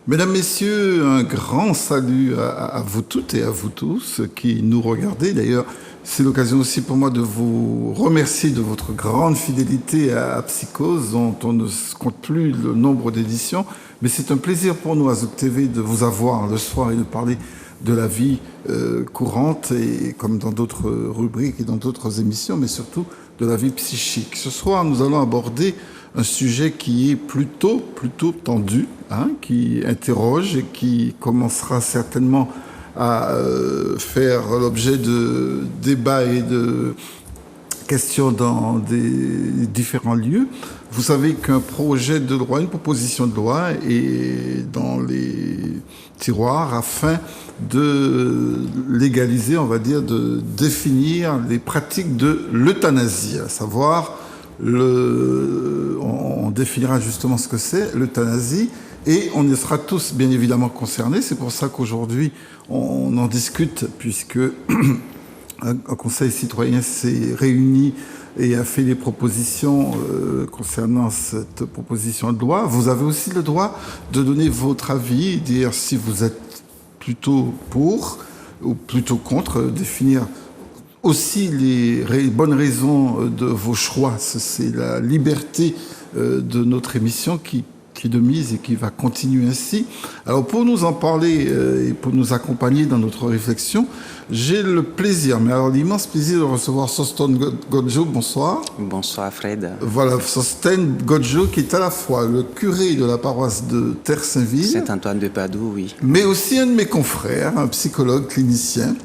Mesdames, Messieurs, un grand salut à vous toutes et à vous tous qui nous regardez. D'ailleurs, c'est l'occasion aussi pour moi de vous remercier de votre grande fidélité à Psychose, dont on ne compte plus le nombre d'éditions. Mais c'est un plaisir pour nous à Zouk TV de vous avoir le soir et de parler de la vie courante, et comme dans d'autres rubriques et dans d'autres émissions, mais surtout de la vie psychique. Ce soir, nous allons aborder un sujet qui est plutôt tendu, qui interroge et qui commencera certainement à faire l'objet de débats et de questions dans des différents lieux. Vous savez qu'un projet de loi, une proposition de loi est dans les tiroirs afin de légaliser, on va dire, de définir les pratiques de l'euthanasie, à savoir on définira justement ce que c'est, l'euthanasie, et on y sera tous bien évidemment concernés. C'est pour ça qu'aujourd'hui, on en discute, puisque un conseil citoyen s'est réuni et a fait des propositions concernant cette proposition de loi. Vous avez aussi le droit de donner votre avis, dire si vous êtes plutôt pour ou plutôt contre, définir aussi les bonnes raisons de vos choix. C'est la liberté de notre émission qui est de mise et qui va continuer ainsi. Alors pour nous en parler et pour nous accompagner dans notre réflexion, j'ai le plaisir, mais alors l'immense plaisir de recevoir Sosthène Godjo. Bonsoir. Bonsoir Fred. Voilà, Sosthène Godjo qui est à la fois le curé de la paroisse de Terre-Saint-Ville, Saint-Antoine de Padoue, oui. Mais aussi un de mes confrères, un psychologue clinicien.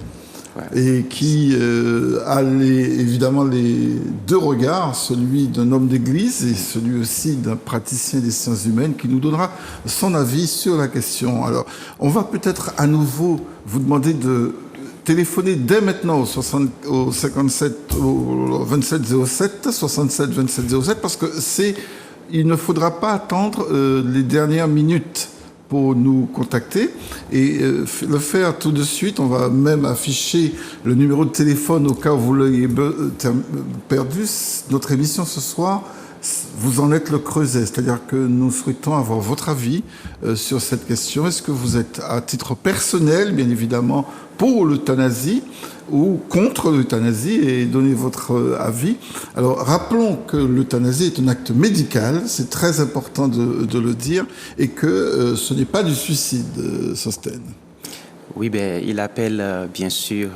Ouais. Et qui a évidemment les deux regards, celui d'un homme d'église et celui aussi d'un praticien des sciences humaines, qui nous donnera son avis sur la question. Alors, on va peut-être à nouveau vous demander de téléphoner dès maintenant au 57 07 67 27 07, parce que il ne faudra pas attendre les dernières minutes pour nous contacter et le faire tout de suite. On va même afficher le numéro de téléphone au cas où vous l'ayez perdu. Notre émission ce soir, vous en êtes le creuset, c'est-à-dire que nous souhaitons avoir votre avis sur cette question. Est-ce que vous êtes à titre personnel, bien évidemment, pour l'euthanasie ou contre l'euthanasie, et donner votre avis. Alors, rappelons que l'euthanasie est un acte médical, c'est très important de le dire, et que ce n'est pas du suicide, Sosthène. Oui, il appelle bien sûr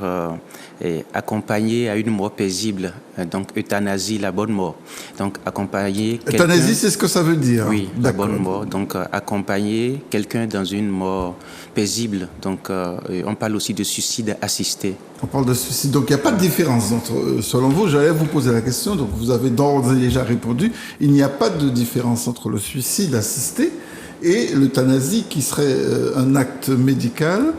accompagner à une mort paisible, donc euthanasie, la bonne mort. Donc accompagner quelqu'un... Euthanasie, c'est ce que ça veut dire. Oui, la bonne mort. Donc accompagner quelqu'un dans une mort paisible. Donc on parle aussi de suicide assisté. On parle de suicide. Donc il n'y a pas de différence entre, selon vous, j'allais vous poser la question, donc vous avez d'ores et déjà répondu, il n'y a pas de différence entre le suicide assisté et l'euthanasie qui serait un acte médical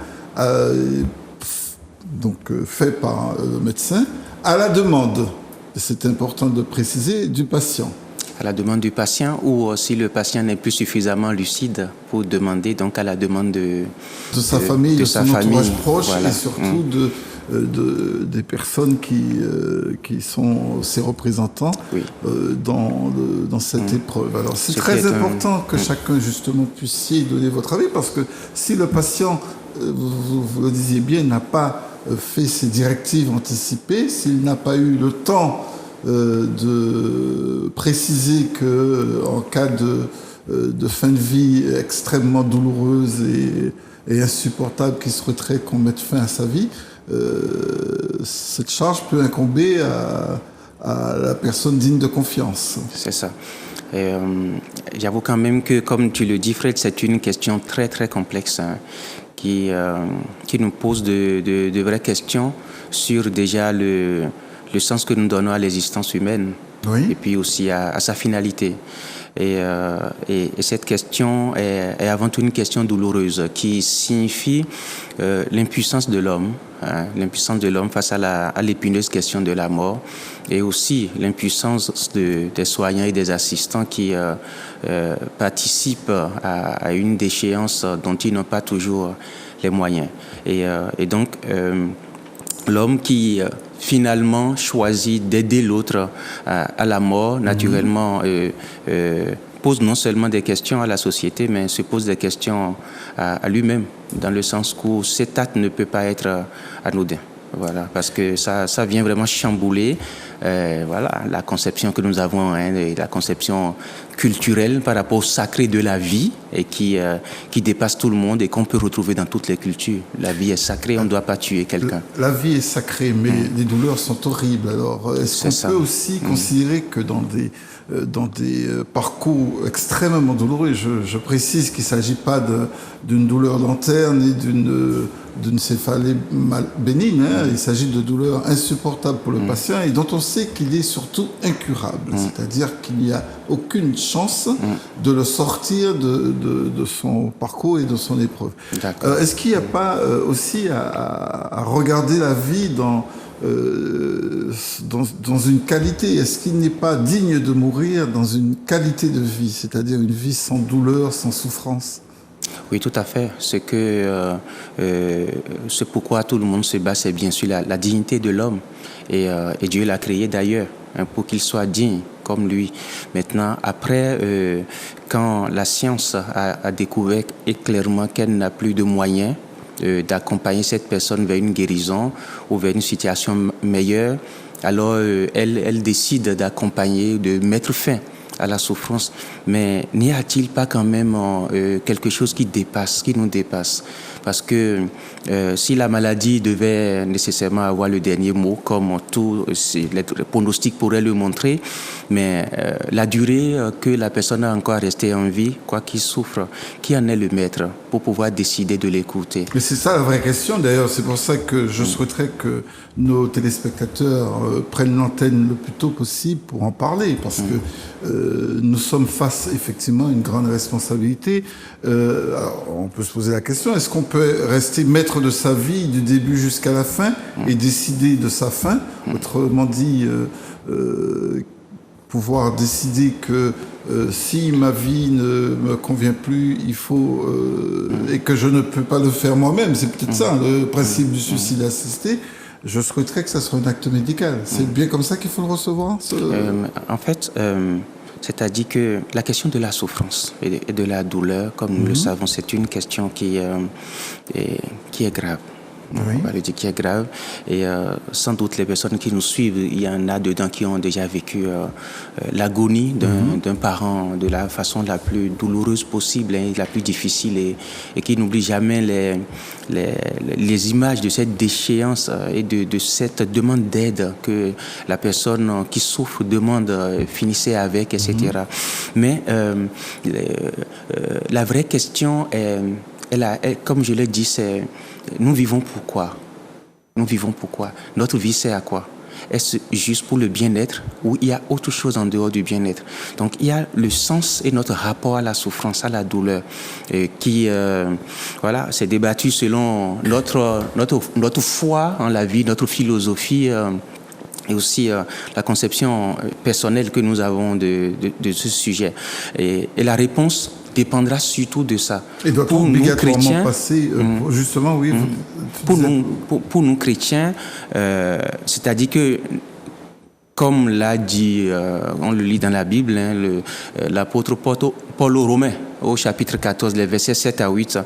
fait par le médecin à la demande, c'est important de préciser, du patient. À la demande du patient, ou si le patient n'est plus suffisamment lucide pour demander, donc à la demande de sa famille, de son entourage proche, voilà. Et surtout des personnes qui sont ses représentants, oui. Dans cette épreuve. Alors c'est très important que chacun justement puissiez donner votre avis, parce que si le patient, vous le disiez bien, n'a pas fait ses directives anticipées, s'il n'a pas eu le temps de préciser qu'en cas de fin de vie extrêmement douloureuse et insupportable qui souhaiterait qu'on mette fin à sa vie, cette charge peut incomber à la personne digne de confiance. C'est ça. J'avoue quand même que, comme tu le dis, Fred, c'est une question très très complexe qui nous pose de vraies questions sur déjà le sens que nous donnons à l'existence humaine, oui. Et puis aussi à sa finalité. Et cette question est avant tout une question douloureuse qui signifie l'impuissance de l'homme, l'impuissance de l'homme face à l'épineuse question de la mort, et aussi l'impuissance des soignants et des assistants qui participent à une déchéance dont ils n'ont pas toujours les moyens. Et donc, l'homme qui finalement choisit d'aider l'autre à la mort, naturellement pose non seulement des questions à la société, mais se pose des questions à lui-même, dans le sens où cet acte ne peut pas être anodin. Voilà, parce que ça vient vraiment chambouler voilà, la conception que nous avons, la conception culturelle par rapport au sacré de la vie et qui dépasse tout le monde et qu'on peut retrouver dans toutes les cultures. La vie est sacrée, on ne doit pas tuer quelqu'un. La vie est sacrée, mais les douleurs sont horribles. Alors, est-ce qu'on peut aussi considérer que dans des parcours extrêmement douloureux, je précise qu'il ne s'agit pas d'une douleur dentaire ni d'une céphalée bénigne, il s'agit de douleurs insupportables pour le patient et dont on sait qu'il est surtout incurable, c'est-à-dire qu'il n'y a aucune chance de le sortir de son parcours et de son épreuve. Est-ce qu'il n'y a pas aussi à regarder la vie dans une qualité? Est-ce qu'il n'est pas digne de mourir dans une qualité de vie, c'est-à-dire une vie sans douleur, sans souffrance? Oui, tout à fait. C'est pourquoi tout le monde se bat, c'est bien sûr la dignité de l'homme. Et Dieu l'a créé d'ailleurs pour qu'il soit digne comme lui. Maintenant, après, quand la science a découvert clairement qu'elle n'a plus de moyens d'accompagner cette personne vers une guérison ou vers une situation meilleure, alors elle décide d'accompagner, de mettre fin à la souffrance. Mais n'y a-t-il pas quand même quelque chose qui nous dépasse? Parce que si la maladie devait nécessairement avoir le dernier mot, comme tout, les pronostics pourraient le montrer, mais la durée que la personne a encore resté en vie, quoi qu'il souffre, qui en est le maître pour pouvoir décider de l'écouter? Mais c'est ça la vraie question. D'ailleurs, c'est pour ça que je souhaiterais que nos téléspectateurs prennent l'antenne le plus tôt possible pour en parler, parce que nous sommes face effectivement à une grande responsabilité. Alors, on peut se poser la question, est-ce qu'on peut rester maître de sa vie du début jusqu'à la fin et décider de sa fin? Autrement dit, pouvoir décider que si ma vie ne me convient plus, il faut et que je ne peux pas le faire moi-même. C'est peut-être ça le principe du suicide assisté. Je souhaiterais que ça soit un acte médical. C'est bien comme ça qu'il faut le recevoir, en fait, c'est-à-dire que la question de la souffrance et de la douleur, comme nous le savons, c'est une question qui est grave. On va le dire qui est grave. Et sans doute les personnes qui nous suivent, il y en a dedans qui ont déjà vécu l'agonie d'un parent de la façon la plus douloureuse possible, la plus difficile, et qui n'oublient jamais les images de cette déchéance et de cette demande d'aide que la personne qui souffre demande, finissez avec, etc. Mais la vraie question est, comme je l'ai dit, c'est nous vivons pourquoi? Nous vivons pourquoi? Notre vie, c'est à quoi? Est-ce juste pour le bien-être ou il y a autre chose en dehors du bien-être? Donc, il y a le sens et notre rapport à la souffrance, à la douleur, qui, voilà, c'est débattu selon notre foi en la vie, notre philosophie, et aussi la conception personnelle que nous avons de ce sujet. Et la réponse dépendra surtout de ça. Et doit-on obligatoirement passer, justement, oui. Pour nous chrétiens, c'est-à-dire que, comme l'a dit, on le lit dans la Bible, l'apôtre Paul aux Romains, au chapitre 14, les versets 7 à 8,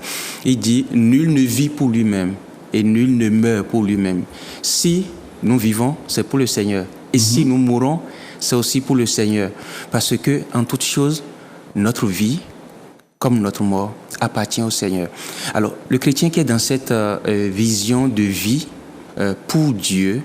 il dit « Nul ne vit pour lui-même et nul ne meurt pour lui-même. Si nous vivons, c'est pour le Seigneur. Et si nous mourons, c'est aussi pour le Seigneur. Parce que, en toute chose, notre vie, comme notre mort, appartient au Seigneur. » Alors, le chrétien qui est dans cette vision de vie pour Dieu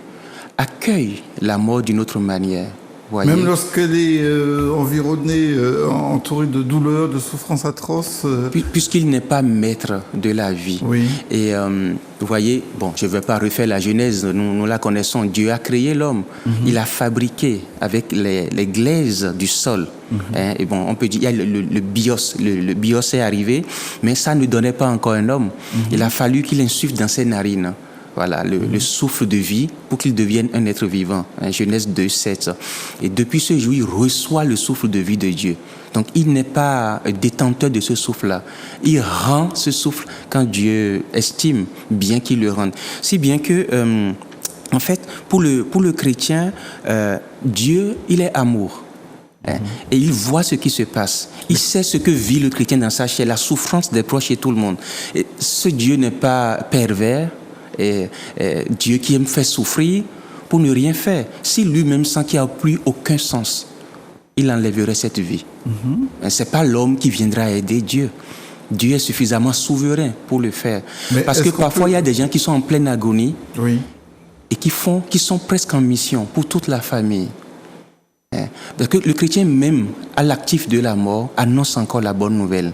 accueille la mort d'une autre manière. Voyez. Même lorsqu'elle est environnée, entourée de douleurs, de souffrances atroces. Puisqu'il n'est pas maître de la vie. Oui. Et vous voyez, bon, je ne vais pas refaire la Genèse, nous la connaissons. Dieu a créé l'homme. Il a fabriqué avec les glaises du sol. Et bon, on peut dire, il y a le bios. Le bios est arrivé, mais ça ne donnait pas encore un homme. Il a fallu qu'il insuffle dans ses narines. Voilà, le souffle de vie pour qu'il devienne un être vivant. Genèse 2, 7. Et depuis ce jour, il reçoit le souffle de vie de Dieu. Donc, il n'est pas détenteur de ce souffle-là. Il rend ce souffle quand Dieu estime bien qu'il le rende. Si bien que, en fait, pour le chrétien, Dieu, il est amour. Et il voit ce qui se passe. Il sait ce que vit le chrétien dans sa chair, la souffrance des proches et tout le monde. Et ce Dieu n'est pas pervers, Dieu qui aime faire souffrir pour ne rien faire. Si lui-même sent qu'il n'y a plus aucun sens, il enlèverait cette vie. Ce n'est pas l'homme qui viendra aider Dieu. Dieu est suffisamment souverain pour le faire. Mais parce que parfois, il y a des gens qui sont en pleine agonie et qui sont presque en mission pour toute la famille. Parce que le chrétien, même à l'actif de la mort, annonce encore la bonne nouvelle.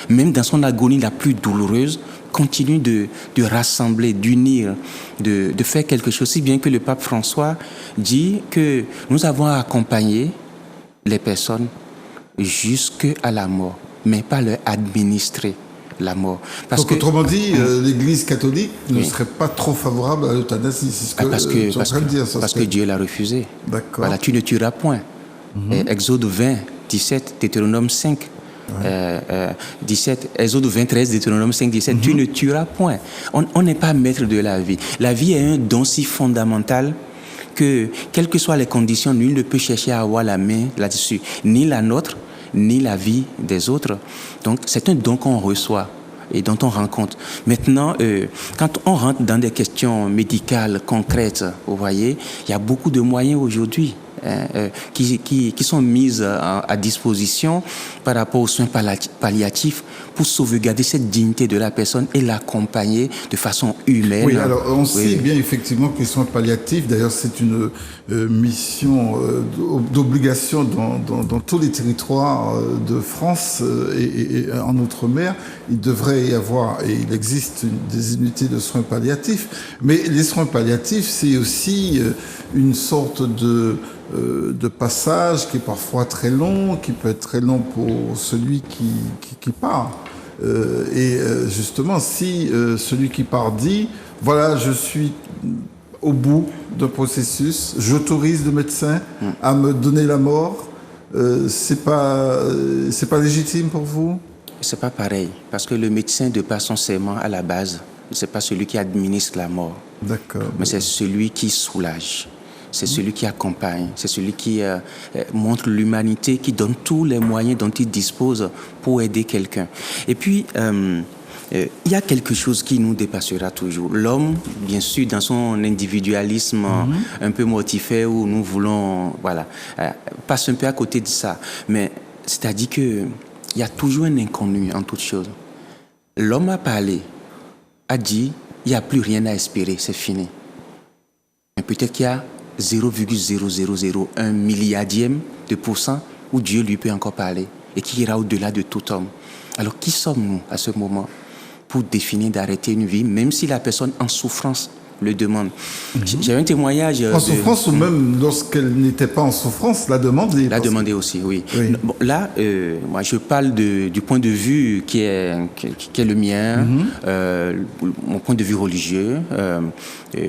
Même dans son agonie la plus douloureuse, continue de rassembler, d'unir, de faire quelque chose. Si bien que le pape François dit que nous avons accompagné les personnes jusqu'à la mort, mais pas leur administrer la mort. Donc, autrement dit, l'Église catholique ne serait pas trop favorable à l'euthanasie. C'est ce que tu es en train de dire. Parce que Dieu l'a refusé. D'accord. Voilà, tu ne tueras point. Exode 20, 17, Deutéronome 5, 17, Exode 23, Deutéronome 5, 17, tu ne tueras point. On n'est pas maître de la vie. La vie est un don si fondamental que, quelles que soient les conditions, nul ne peut chercher à avoir la main là-dessus. Ni la nôtre, ni la vie des autres. Donc, c'est un don qu'on reçoit et dont on rend compte. Maintenant, quand on rentre dans des questions médicales concrètes, vous voyez, il y a beaucoup de moyens aujourd'hui qui sont mises à disposition par rapport aux soins palliatifs pour sauvegarder cette dignité de la personne et l'accompagner de façon humaine. Oui, alors on sait bien effectivement que les soins palliatifs, d'ailleurs c'est une mission d'obligation dans tous les territoires de France et en Outre-mer. Il devrait y avoir, et il existe des unités de soins palliatifs, mais les soins palliatifs c'est aussi une sorte de passage qui est parfois très long, qui peut être très long pour celui qui part. Et justement, si celui qui part dit, voilà, je suis au bout d'un processus, j'autorise le médecin à me donner la mort, c'est pas légitime pour vous? C'est pas pareil, parce que le médecin, de par son serment à la base, c'est pas celui qui administre la mort. D'accord. Mais c'est celui qui soulage. C'est celui qui accompagne, c'est celui qui montre l'humanité, qui donne tous les moyens dont il dispose pour aider quelqu'un. Et puis, il y a quelque chose qui nous dépassera toujours. L'homme, bien sûr, dans son individualisme un peu mortifère, où nous voulons, passe un peu à côté de ça. Mais c'est-à-dire qu'il y a toujours un inconnu en toute chose. L'homme a parlé, a dit, il n'y a plus rien à espérer, c'est fini. Mais peut-être qu'il y a 0,0001 milliardième de % où Dieu lui peut encore parler et qui ira au-delà de tout homme. Alors qui sommes-nous à ce moment pour définir d'arrêter une vie, même si la personne en souffrance le demande? J'ai un témoignage... En souffrance ou même lorsqu'elle n'était pas en souffrance, la demander? La demander aussi, oui. Bon, là, moi je parle du point de vue qui est le mien, mon point de vue religieux,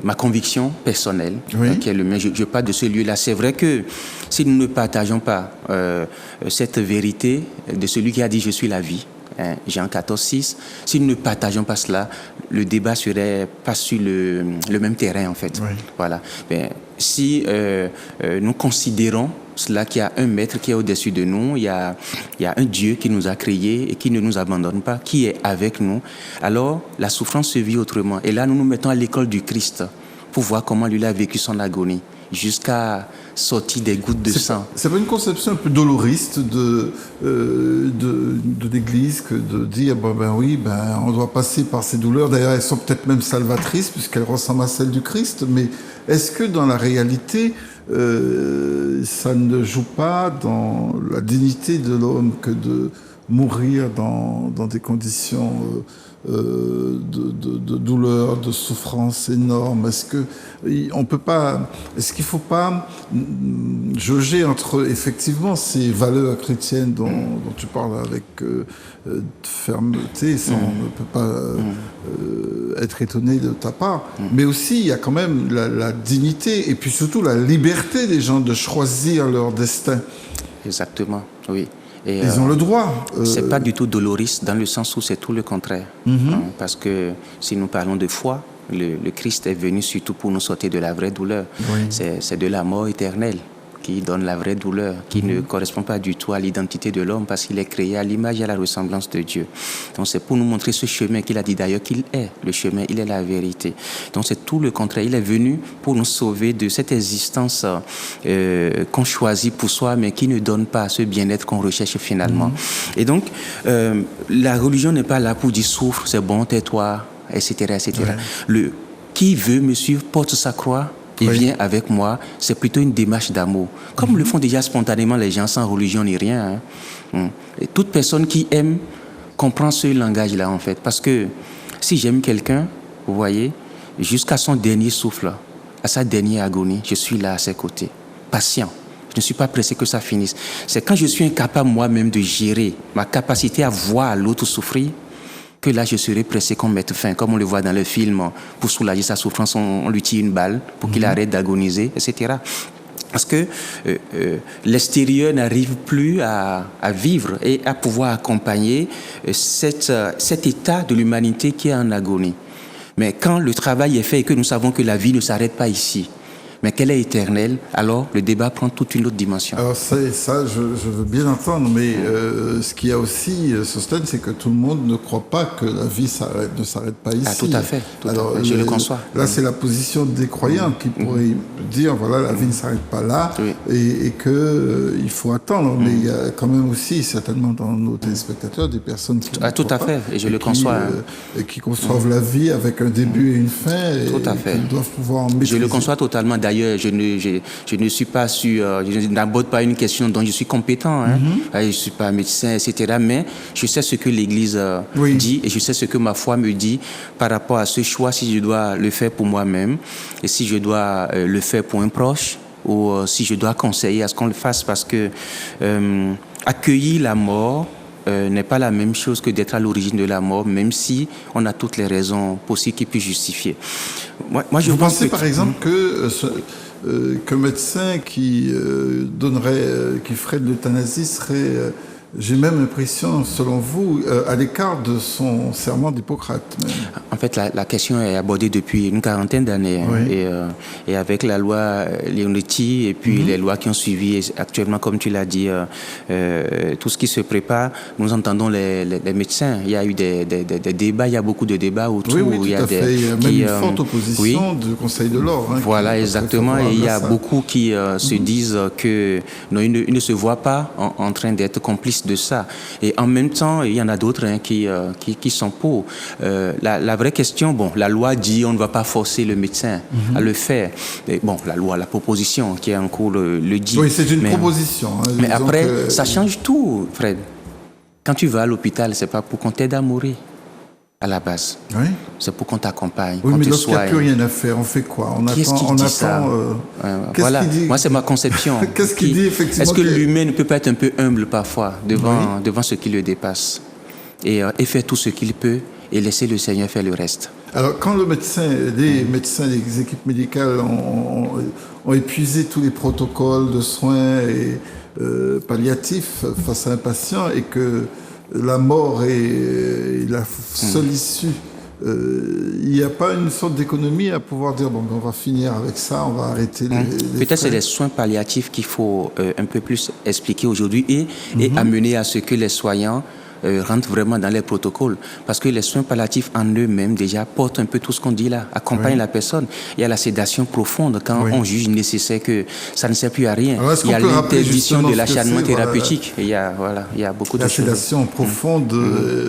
ma conviction personnelle qui est le mien. Je parle de ce lieu-là. C'est vrai que si nous ne partageons pas cette vérité de celui qui a dit « Je suis la vie », Jean 14,6. Si nous ne partageons pas cela, le débat serait pas sur le même terrain en fait. Voilà. Mais si nous considérons cela qu'il y a un maître qui est au-dessus de nous, il y a un Dieu qui nous a créés et qui ne nous abandonne pas, qui est avec nous, alors la souffrance se vit autrement. Et là, nous nous mettons à l'école du Christ pour voir comment lui a vécu son agonie jusqu'à sortir des gouttes de sang. C'est pas une conception un peu doloriste de l'Église que de dire on doit passer par ces douleurs. D'ailleurs, elles sont peut-être même salvatrices puisqu'elles ressemblent à celles du Christ. Mais est-ce que dans la réalité, ça ne joue pas dans la dignité de l'homme que de mourir dans des conditions de douleur, de souffrance énorme? Est-ce qu'il ne faut pas jauger entre effectivement ces valeurs chrétiennes dont tu parles avec fermeté, ça on ne peut pas être étonné de ta part, mais aussi il y a quand même la dignité et puis surtout la liberté des gens de choisir leur destin. Exactement, oui. Et ils ont le droit. C'est pas du tout doloriste dans le sens où c'est tout le contraire. Parce que si nous parlons de foi, le Christ est venu surtout pour nous sortir de la vraie douleur. C'est de la mort éternelle qui donne la vraie douleur, qui ne correspond pas du tout à l'identité de l'homme parce qu'il est créé à l'image et à la ressemblance de Dieu. Donc c'est pour nous montrer ce chemin qu'il a dit d'ailleurs qu'il est le chemin, il est la vérité. Donc c'est tout le contraire. Il est venu pour nous sauver de cette existence qu'on choisit pour soi mais qui ne donne pas ce bien-être qu'on recherche finalement. Et donc la religion n'est pas là pour dire souffre, c'est bon, tais-toi, etc. etc. Ouais. Qui veut me suivre porte sa croix et vient avec moi, c'est plutôt une démarche d'amour. Comme le font déjà spontanément les gens sans religion ni rien. Et toute personne qui aime comprend ce langage-là en fait. Parce que si j'aime quelqu'un, vous voyez, jusqu'à son dernier souffle, à sa dernière agonie, je suis là à ses côtés, patient. Je ne suis pas pressé que ça finisse. C'est quand je suis incapable moi-même de gérer ma capacité à voir l'autre souffrir, que là, je serai pressé qu'on mette fin, comme on le voit dans le film, pour soulager sa souffrance, on lui tire une balle pour qu'il arrête d'agoniser, etc. Parce que l'extérieur n'arrive plus à vivre et à pouvoir accompagner cet état de l'humanité qui est en agonie. Mais quand le travail est fait et que nous savons que la vie ne s'arrête pas ici, mais qu'elle est éternelle, alors le débat prend toute une autre dimension. Alors ça, je veux bien entendre, mais ce qu'il y a aussi, Sosthène, c'est que tout le monde ne croit pas que la vie ne s'arrête pas ici. Ah, tout à fait, je le conçois. Là, c'est la position des croyants qui pourraient dire, voilà, la vie ne s'arrête pas là et qu'il faut attendre. Mais il y a quand même aussi, certainement dans nos téléspectateurs, des personnes qui tout à fait, et je le conçois. Et qui conçoivent la vie avec un début et une fin. Tout à fait. Ils doivent pouvoir en maîtriser. Je le conçois totalement. D'ailleurs, je ne suis pas sûr, je n'aborde pas une question dont je suis compétent. Je ne suis pas médecin, etc. Mais je sais ce que l'Église dit et je sais ce que ma foi me dit par rapport à ce choix, si je dois le faire pour moi-même et si je dois le faire pour un proche ou si je dois conseiller à ce qu'on le fasse parce que accueillir la mort n'est pas la même chose que d'être à l'origine de la mort, même si on a toutes les raisons possibles qui puissent justifier. Moi, je Vous pense pensez par exemple qu'un médecin qui ferait de l'euthanasie serait, j'ai même l'impression, selon vous, à l'écart de son serment d'Hippocrate même. En fait, la question est abordée depuis une quarantaine d'années. Et avec la loi Leonetti et puis les lois qui ont suivi, actuellement, comme tu l'as dit, tout ce qui se prépare, nous entendons les médecins. Il y a eu des débats, il y a beaucoup de débats autour. Oui, tout à fait. Il y a même une forte opposition du Conseil de l'Ordre. Voilà, exactement. Et il y a beaucoup qui se disent que non, ils ne se voient pas en train d'être complices de ça. Et en même temps, il y en a d'autres qui sont pour. La vraie question, la loi dit on ne va pas forcer le médecin à le faire. Et la proposition qui est en cours le dit. Oui, c'est une proposition. Mais après, ça change tout, Fred. Quand tu vas à l'hôpital, c'est pas pour qu'on t'aide à mourir. À la base. Oui. C'est pour qu'on t'accompagne. Oui, mais lorsqu'il n'y a plus rien à faire, on fait quoi? On attend. Voilà. Moi, c'est ma conception. Qu'est-ce qu'il dit effectivement? Est-ce que l'humain ne peut pas être un peu humble parfois devant ce qui le dépasse et faire tout ce qu'il peut et laisser le Seigneur faire le reste? Alors, quand les médecins, les équipes médicales ont épuisé tous les protocoles de soins et palliatifs face à un patient et que la mort est la seule issue, il n'y a pas une sorte d'économie à pouvoir dire on va finir avec ça, on va arrêter les Peut-être c'est les soins palliatifs qu'il faut un peu plus expliquer aujourd'hui et amener à ce que les soignants rentrent vraiment dans les protocoles. Parce que les soins palliatifs en eux-mêmes déjà portent un peu tout ce qu'on dit là, accompagnent la personne. Il y a la sédation profonde quand on juge nécessaire que ça ne sert plus à rien. Alors, il y a l'interdiction de l'acharnement thérapeutique. Il y a beaucoup de choses. La sédation profonde,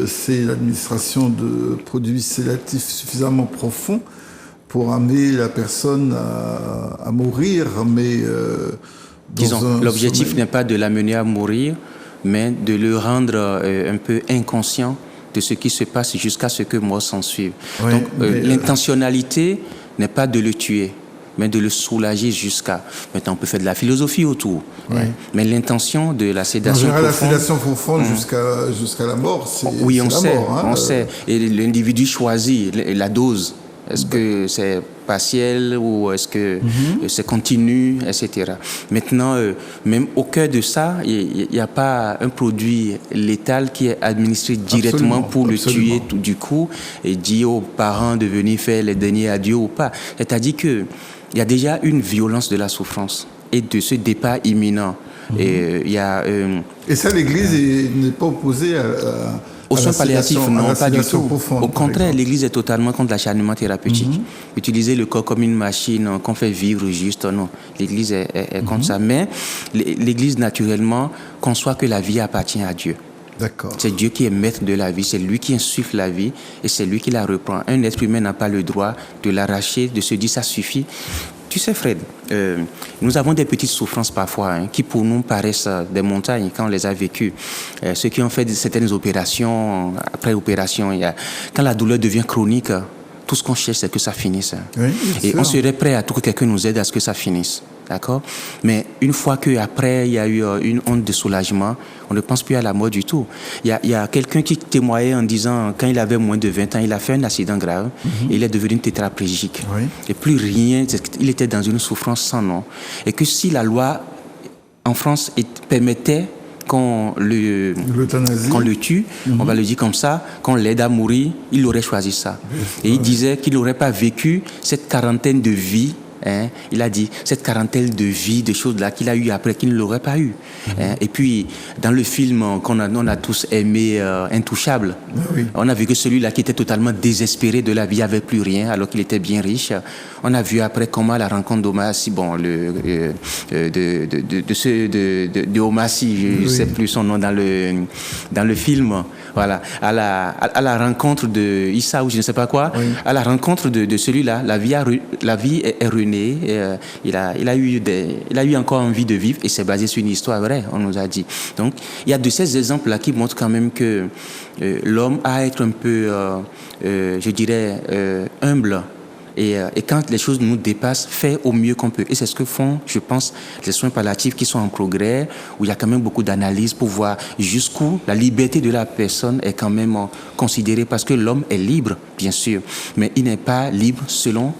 c'est l'administration de produits sédatifs suffisamment profonds pour amener la personne à mourir, mais disons, l'objectif n'est pas de l'amener à mourir, mais de le rendre un peu inconscient de ce qui se passe jusqu'à ce que mort s'en suive. Oui, donc, l'intentionnalité n'est pas de le tuer, mais de le soulager jusqu'à... Maintenant, on peut faire de la philosophie autour. Oui. Mais l'intention de la sédation profonde... La sédation profonde jusqu'à la mort, c'est oui, on la sait, mort. On sait. Et l'individu choisit la dose. Est-ce que c'est partiel ou est-ce que c'est continu, etc. Maintenant, même au cœur de ça, il n'y a pas un produit létal qui est administré directement pour le tuer du coup et dire aux parents de venir faire les derniers adieux ou pas. C'est-à-dire qu'il y a déjà une violence de la souffrance. et de ce départ imminent. Et il y a... et ça, l'Église n'est pas opposée aux soins palliatifs, non, pas du tout. Profonde, au contraire, l'Église est totalement contre l'acharnement thérapeutique. Utiliser le corps comme une machine qu'on fait vivre juste, non. L'Église est contre ça. Mais l'Église, naturellement, conçoit que la vie appartient à Dieu. D'accord. C'est Dieu qui est maître de la vie, c'est lui qui insuffle la vie et c'est lui qui la reprend. Un être humain n'a pas le droit de l'arracher, de se dire ça suffit. Tu sais, Fred, nous avons des petites souffrances parfois qui pour nous paraissent des montagnes quand on les a vécues. Ceux qui ont fait certaines opérations, après opération, quand la douleur devient chronique, tout ce qu'on cherche, c'est que ça finisse. Oui, et on serait prêt à tout que quelqu'un nous aide à ce que ça finisse. D'accord? Mais une fois qu'après, il y a eu une onde de soulagement, on ne pense plus à la mort du tout. Il y a quelqu'un qui témoignait en disant, quand il avait moins de 20 ans, il a fait un accident grave et il est devenu tétraplégique. Oui. Et plus rien, il était dans une souffrance sans nom. Et que si la loi en France permettait qu'on le tue, on va le dire comme ça, qu'on l'aide à mourir, il aurait choisi ça. Et il disait qu'il n'aurait pas vécu cette quarantaine de vies. Il a dit cette quarantaine de vies, de choses là qu'il a eu après qu'il ne l'aurait pas eu. Et puis dans le film qu'on a tous aimé, Intouchable, on a vu que celui-là qui était totalement désespéré de la vie, avait plus rien alors qu'il était bien riche. On a vu après comment la rencontre d'Omar Sy, de Omar Sy, je ne sais plus son nom dans le film. Voilà, à la rencontre de Issa ou je ne sais pas quoi, à la rencontre de celui-là, la vie est ruinée. Il a eu encore envie de vivre et c'est basé sur une histoire vraie, on nous a dit. Donc, il y a de ces exemples-là qui montrent quand même que l'homme a à être un peu, je dirais, humble. Et quand les choses nous dépassent, fait au mieux qu'on peut. Et c'est ce que font, je pense, les soins palliatifs qui sont en progrès, où il y a quand même beaucoup d'analyses pour voir jusqu'où la liberté de la personne est quand même considérée. Parce que l'homme est libre, bien sûr, mais il n'est pas libre selon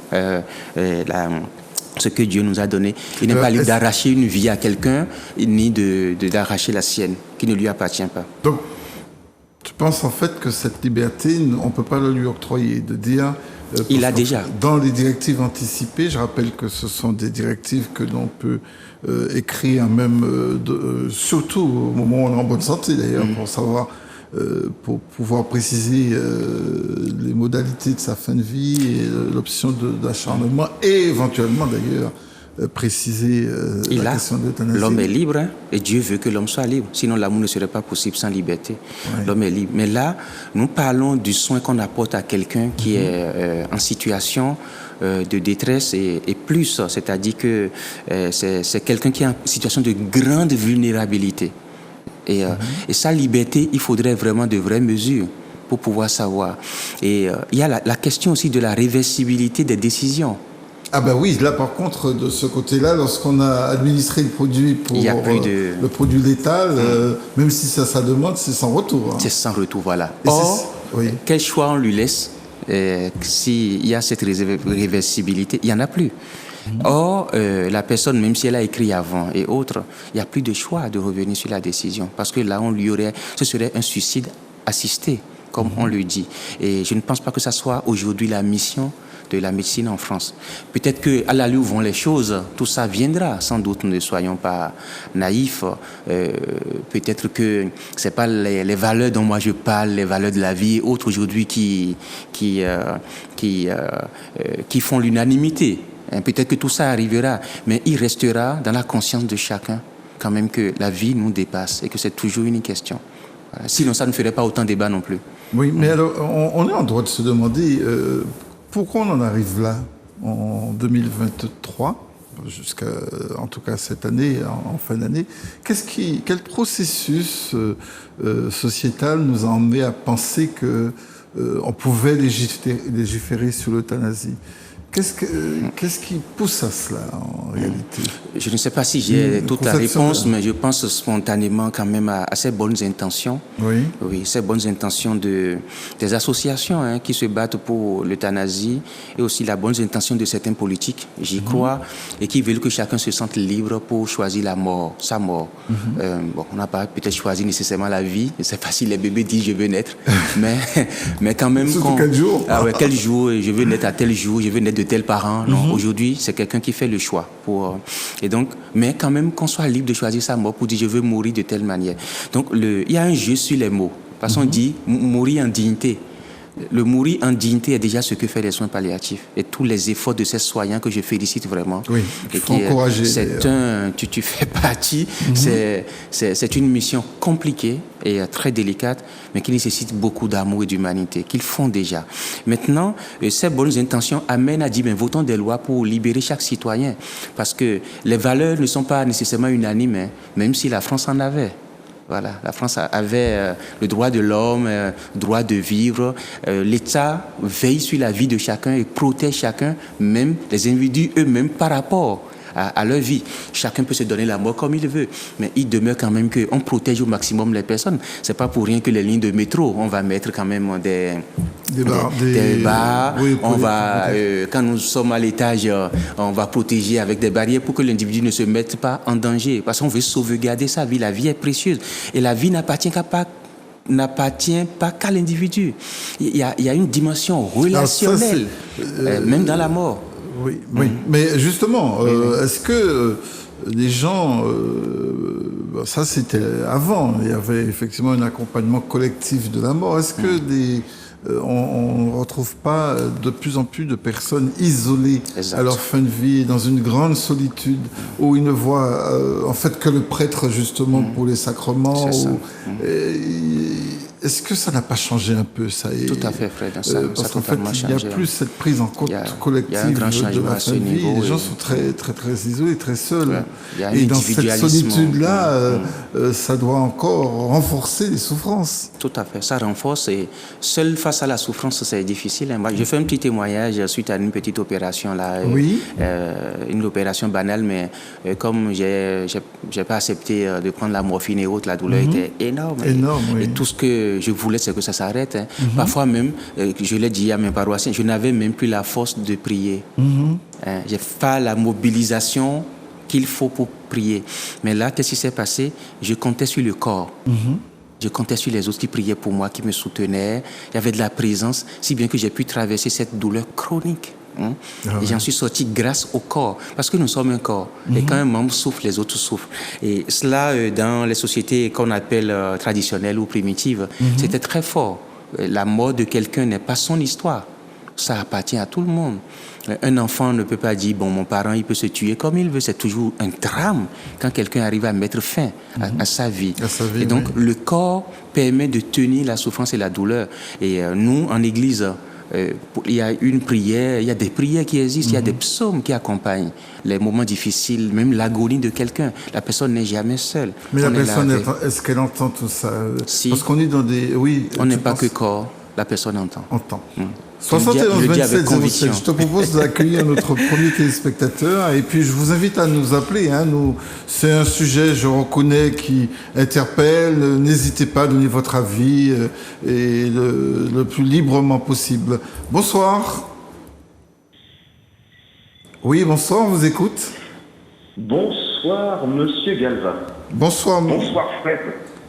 ce que Dieu nous a donné. Il n'est pas libre d'arracher une vie à quelqu'un, ni d'arracher la sienne, qui ne lui appartient pas. Donc, tu penses en fait que cette liberté, on ne peut pas le lui octroyer, de dire... il a déjà. Dans les directives anticipées, je rappelle que ce sont des directives que l'on peut écrire même, surtout au moment où on est en bonne santé d'ailleurs, pour savoir, pour pouvoir préciser les modalités de sa fin de vie et l'option d'acharnement et éventuellement d'ailleurs préciser la question de l'euthanasie. L'homme est libre et Dieu veut que l'homme soit libre. Sinon, l'amour ne serait pas possible sans liberté. L'homme est libre. Mais là, nous parlons du soin qu'on apporte à quelqu'un qui est en situation de détresse et plus. C'est-à-dire que c'est quelqu'un qui est en situation de grande vulnérabilité. Et sa liberté, il faudrait vraiment de vraies mesures pour pouvoir savoir. Et il y a la question aussi de la réversibilité des décisions. Ah ben oui, là par contre, de ce côté-là, lorsqu'on a administré le produit pour le produit létal, même si c'est à sa demande, c'est sans retour. Hein. C'est sans retour, voilà. Or, quel choix on lui laisse s'il y a cette réversibilité? Il n'y en a plus. Or, la personne, même si elle a écrit avant et autres, il n'y a plus de choix de revenir sur la décision. Parce que là, ce serait un suicide assisté, comme on le dit. Et je ne pense pas que ça soit aujourd'hui la mission de la médecine en France. Peut-être qu'à l'allure où vont les choses, tout ça viendra. Sans doute, ne soyons pas naïfs. Peut-être que ce n'est pas les valeurs dont moi je parle, les valeurs de la vie et autres aujourd'hui qui font l'unanimité. Peut-être que tout ça arrivera, mais il restera dans la conscience de chacun quand même que la vie nous dépasse et que c'est toujours une question. Sinon, ça ne ferait pas autant de débat non plus. Oui, mais alors, on est en droit de se demander pourquoi on en arrive là, en 2023, jusqu'à, en tout cas cette année, en fin d'année. Quel processus sociétal nous a emmené à penser qu'on pouvait légiférer sur l'euthanasie ? Qu'est-ce qui pousse à cela, en réalité? Je ne sais pas si j'ai toute la réponse, mais je pense spontanément quand même à ces bonnes intentions. Oui, ces bonnes intentions des associations qui se battent pour l'euthanasie et aussi la bonne intention de certains politiques, j'y crois, et qui veulent que chacun se sente libre pour choisir sa mort. On n'a pas peut-être choisi nécessairement la vie. Je ne sais pas si les bébés disent « je veux naître », mais quand même... Quel jour? Quel jour? Je veux naître à tel jour, je veux naître de tel parent. Non, aujourd'hui, c'est quelqu'un qui fait le choix. Et donc, mais quand même, qu'on soit libre de choisir sa mort pour dire je veux mourir de telle manière. Donc, il y a un jeu sur les mots. Parce qu'on dit mourir en dignité. Le mourir en dignité est déjà ce que fait les soins palliatifs. Et tous les efforts de ces soignants que je félicite vraiment. Oui, il faut encourager. Tu fais partie. C'est une mission compliquée et très délicate, mais qui nécessite beaucoup d'amour et d'humanité, qu'ils font déjà. Maintenant, ces bonnes intentions amènent à dire, votons des lois pour libérer chaque citoyen. Parce que les valeurs ne sont pas nécessairement unanimes, hein, même si la France en avait. Voilà, la France avait le droit de l'homme, le droit de vivre. L'État veille sur la vie de chacun et protège chacun, même les individus eux-mêmes par rapport à leur vie. Chacun peut se donner la mort comme il veut, mais il demeure quand même qu'on protège au maximum les personnes. C'est pas pour rien que les lignes de métro, on va mettre quand même des barres. Oui, quand nous sommes à l'étage, on va protéger avec des barrières pour que l'individu ne se mette pas en danger, parce qu'on veut sauvegarder sa vie. La vie est précieuse et la vie n'appartient pas qu'à l'individu. Il y a une dimension relationnelle, même dans la mort. Oui, mais justement, est-ce que les gens, ça c'était avant, il y avait effectivement un accompagnement collectif de la mort. Est-ce que on ne retrouve pas de plus en plus de personnes isolées à leur fin de vie, dans une grande solitude, où ils ne voient en fait que le prêtre justement pour les sacrements? Est-ce que ça n'a pas changé un peu ça? Tout à fait, Fred. Parce qu'en fait, il n'y a plus cette prise en compte collective de la fin de vie. Les gens sont très, très, très isolés, très seuls. Et dans cette solitude-là, ça doit encore renforcer les souffrances. Tout à fait, ça renforce. Et seul face à la souffrance, c'est difficile. Moi, je fais un petit témoignage suite à une petite opération là. Une opération banale, mais comme j'ai pas accepté de prendre la morphine et autres, la douleur était énorme. Et tout ce que je voulais, c'est que ça s'arrête. Hein. Parfois même, je l'ai dit à mes paroissiens, je n'avais même plus la force de prier. J'ai pas la mobilisation qu'il faut pour prier. Mais là, qu'est-ce qui s'est passé? Je comptais sur le corps. Je comptais sur les autres qui priaient pour moi, qui me soutenaient. Il y avait de la présence, si bien que j'ai pu traverser cette douleur chronique. Et j'en suis sorti grâce au corps, parce que nous sommes un corps. Et quand un membre souffre, les autres souffrent. Et cela, dans les sociétés qu'on appelle traditionnelles ou primitives, c'était très fort. La mort de quelqu'un n'est pas son histoire. Ça appartient à tout le monde. Un enfant ne peut pas dire, mon parent, il peut se tuer comme il veut. C'est toujours un drame quand quelqu'un arrive à mettre fin à sa vie. Et donc, le corps permet de tenir la souffrance et la douleur. Et nous, en Église, il y a une prière, il y a des prières qui existent, il y a des psaumes qui accompagnent les moments difficiles, même l'agonie de quelqu'un. La personne n'est jamais seule. Mais la personne, est-ce qu'elle entend tout ça? Si. Parce qu'on est dans des... Oui, on n'est pas que corps, la personne entend. 71 27 07. Je te propose d'accueillir notre premier téléspectateur et puis je vous invite à nous appeler. C'est un sujet, je reconnais, qui interpelle. N'hésitez pas à donner votre avis et le plus librement possible. Bonsoir. Oui, bonsoir, on vous écoute. Bonsoir, Monsieur Galva. Bonsoir. Bonsoir, Fred.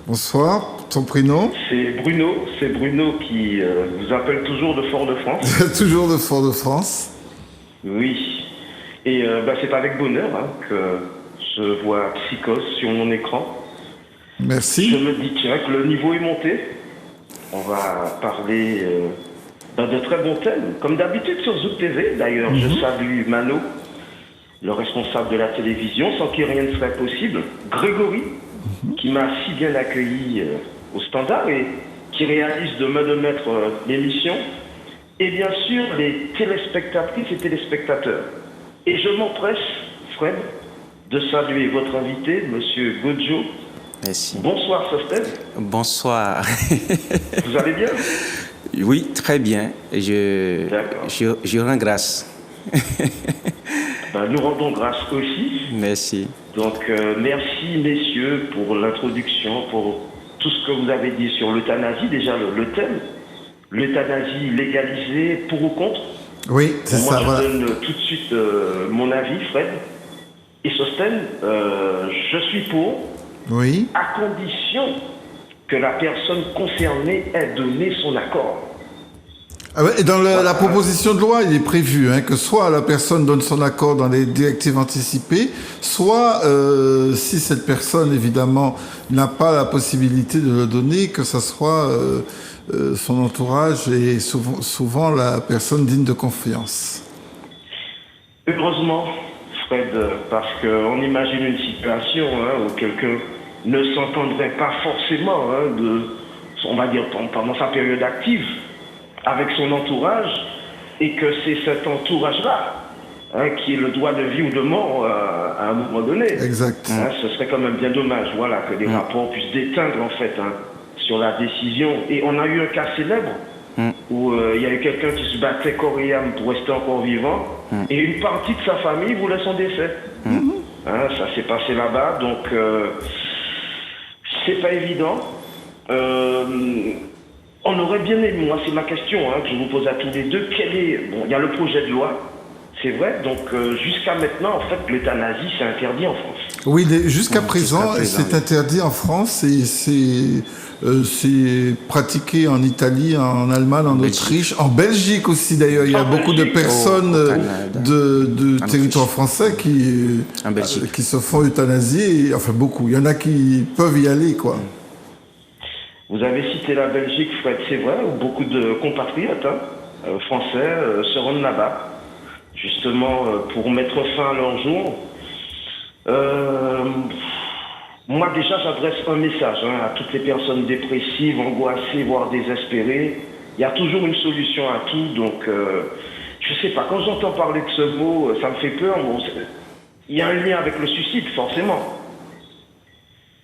Bonsoir, ton prénom? C'est Bruno qui vous appelle toujours de Fort-de-France. Toujours de Fort-de-France. Oui. Et c'est avec bonheur que je vois Psychose sur mon écran. Merci. Je me dis, tiens, que le niveau est monté. On va parler de très bons thèmes. Comme d'habitude sur Zouk TV, d'ailleurs, je salue Mano, le responsable de la télévision, sans qui rien ne serait possible. Grégory, qui m'a si bien accueilli au standard et qui réalise de main de maître l'émission, et bien sûr les téléspectatrices et téléspectateurs. Et je m'empresse, Fred, de saluer votre invité, Monsieur Godjo. Merci. Bonsoir, Sosted. Bonsoir. Vous allez bien? Oui, très bien. Je rends grâce. Nous rendons grâce aussi. Merci. Donc, merci, messieurs, pour l'introduction, pour tout ce que vous avez dit sur l'euthanasie. Déjà, le thème, l'euthanasie légalisée, pour ou contre? Oui, c'est ça. Moi, je donne tout de suite mon avis, Fred. Et Sosten, je suis pour, à condition que la personne concernée ait donné son accord. Ah ouais, et dans la proposition de loi, il est prévu que soit la personne donne son accord dans les directives anticipées, soit si cette personne, évidemment, n'a pas la possibilité de le donner, que ce soit son entourage et souvent la personne digne de confiance. Heureusement, Fred, parce qu'on imagine une situation où quelqu'un ne s'entendrait pas forcément on va dire, pendant sa période active, avec son entourage, et que c'est cet entourage-là qui est le droit de vie ou de mort à un moment donné. Exact. Ce serait quand même bien dommage, voilà, que les rapports puissent déteindre en fait sur la décision. Et on a eu un cas célèbre où il y a eu quelqu'un qui se battait corps et âme pour rester encore vivant, et une partie de sa famille voulait son décès. Ça s'est passé là-bas, donc c'est pas évident. On aurait bien aimé, moi c'est ma question que je vous pose à tous les deux, il y a le projet de loi, c'est vrai, donc jusqu'à maintenant en fait l'euthanasie c'est interdit en France. Oui, jusqu'à présent c'est interdit en France et c'est pratiqué en Italie, en Allemagne, en Autriche, en Belgique aussi d'ailleurs. Il y a beaucoup de personnes de territoire français qui se font euthanasier, enfin beaucoup, il y en a qui peuvent y aller quoi. Vous avez cité la Belgique, Fred, c'est vrai, où beaucoup de compatriotes français se rendent là-bas, justement pour mettre fin à leur jour. Moi déjà, j'adresse un message à toutes les personnes dépressives, angoissées, voire désespérées. Il y a toujours une solution à tout, donc je sais pas, quand j'entends parler de ce mot, ça me fait peur. Bon, il y a un lien avec le suicide, forcément.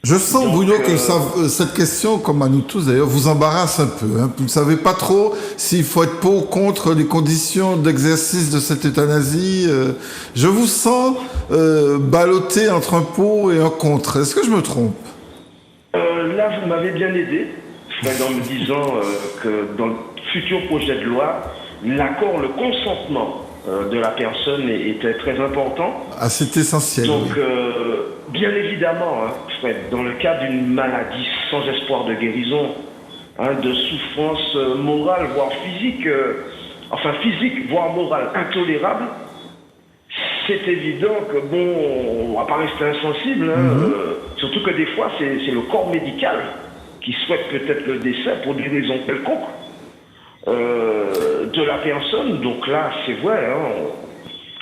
Je sens, Bruno, que cette question, comme à nous tous d'ailleurs, vous embarrasse un peu. Vous ne savez pas trop s'il faut être pour ou contre les conditions d'exercice de cette euthanasie. Je vous sens ballotté entre un pour et un contre. Est-ce que je me trompe ? Là, vous m'avez bien aidé, en me disant que dans le futur projet de loi, l'accord, le consentement de la personne était très important. Ah, c'est essentiel. Donc, bien évidemment, Fred, dans le cas d'une maladie sans espoir de guérison, de souffrance morale, voire physique, physique, voire morale intolérable, c'est évident que, on va pas rester insensible, surtout que des fois, c'est le corps médical qui souhaite peut-être le décès pour des raisons quelconques de la personne. Donc là, c'est vrai,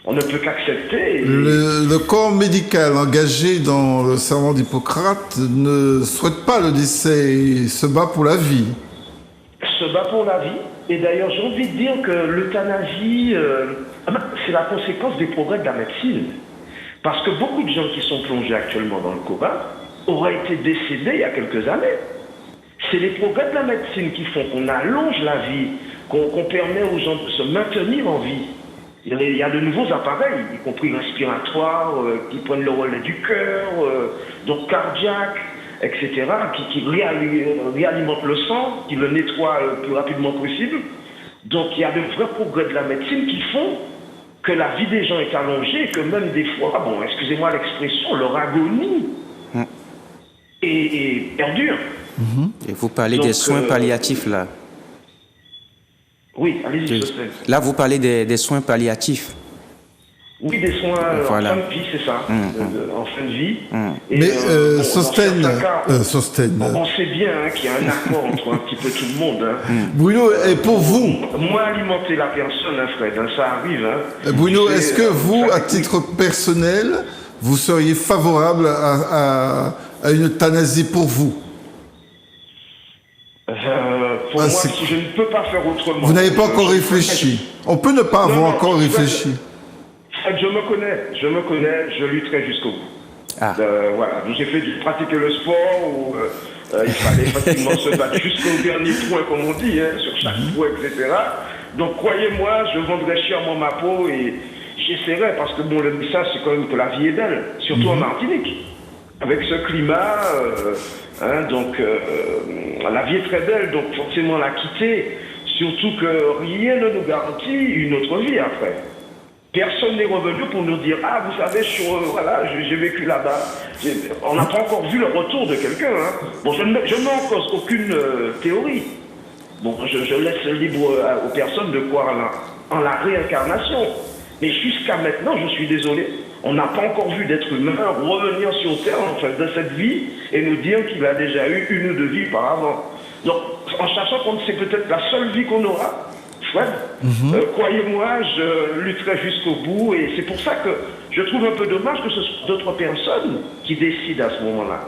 on ne peut qu'accepter. Le corps médical engagé dans le serment d'Hippocrate ne souhaite pas le décès et se bat pour la vie. Se bat pour la vie. Et d'ailleurs, j'ai envie de dire que l'euthanasie, c'est la conséquence des progrès de la médecine. Parce que beaucoup de gens qui sont plongés actuellement dans le coma auraient été décédés il y a quelques années. C'est les progrès de la médecine qui font qu'on allonge la vie, qu'on permet aux gens de se maintenir en vie. Il y a de nouveaux appareils, y compris respiratoires, qui prennent le relais du cœur, donc cardiaque, etc., qui réalimentent le sang, qui le nettoient le plus rapidement possible. Donc il y a de vrais progrès de la médecine qui font que la vie des gens est allongée, et que même des fois, excusez-moi l'expression, leur agonie est perdure. Et vous parlez des soins palliatifs là. Oui, allez-y, là, vous parlez des soins palliatifs. Oui, des soins en fin de vie, c'est ça. En fin de vie. Et mais Sostène, on sait bien qu'il y a un accord entre un petit peu tout le monde. Bruno, et pour vous Moi, alimenter la personne, Fred, ça arrive. Bruno, est-ce que vous, à titre personnel, vous seriez favorable à une euthanasie pour vous? Pour moi, si je ne peux pas faire autrement... Vous n'avez pas encore réfléchi. On peut ne pas avoir encore réfléchi. Je me connais, je lutterai jusqu'au bout. Voilà, j'ai pratiqué le sport où il fallait facilement se battre jusqu'au dernier point, comme on dit, sur chaque point, etc. Donc, croyez-moi, je vendrai chèrement ma peau et j'essaierai, parce que le message, c'est quand même que la vie est belle, surtout en Martinique. Avec ce climat, la vie est très belle, donc forcément la quitter, surtout que rien ne nous garantit une autre vie après. Personne n'est revenu pour nous dire « Ah, vous savez, j'ai vécu là-bas. » On n'a pas encore vu le retour de quelqu'un. Je ne mets en cause aucune théorie. Bon, je laisse libre aux personnes de croire en la réincarnation. Mais jusqu'à maintenant, je suis désolé, on n'a pas encore vu d'être humain revenir sur Terre en fait, de cette vie et nous dire qu'il a déjà eu une ou deux vies par avant. Donc, en sachant que c'est peut-être la seule vie qu'on aura, Fred, croyez-moi, je lutterai jusqu'au bout et c'est pour ça que je trouve un peu dommage que ce soit d'autres personnes qui décident à ce moment-là.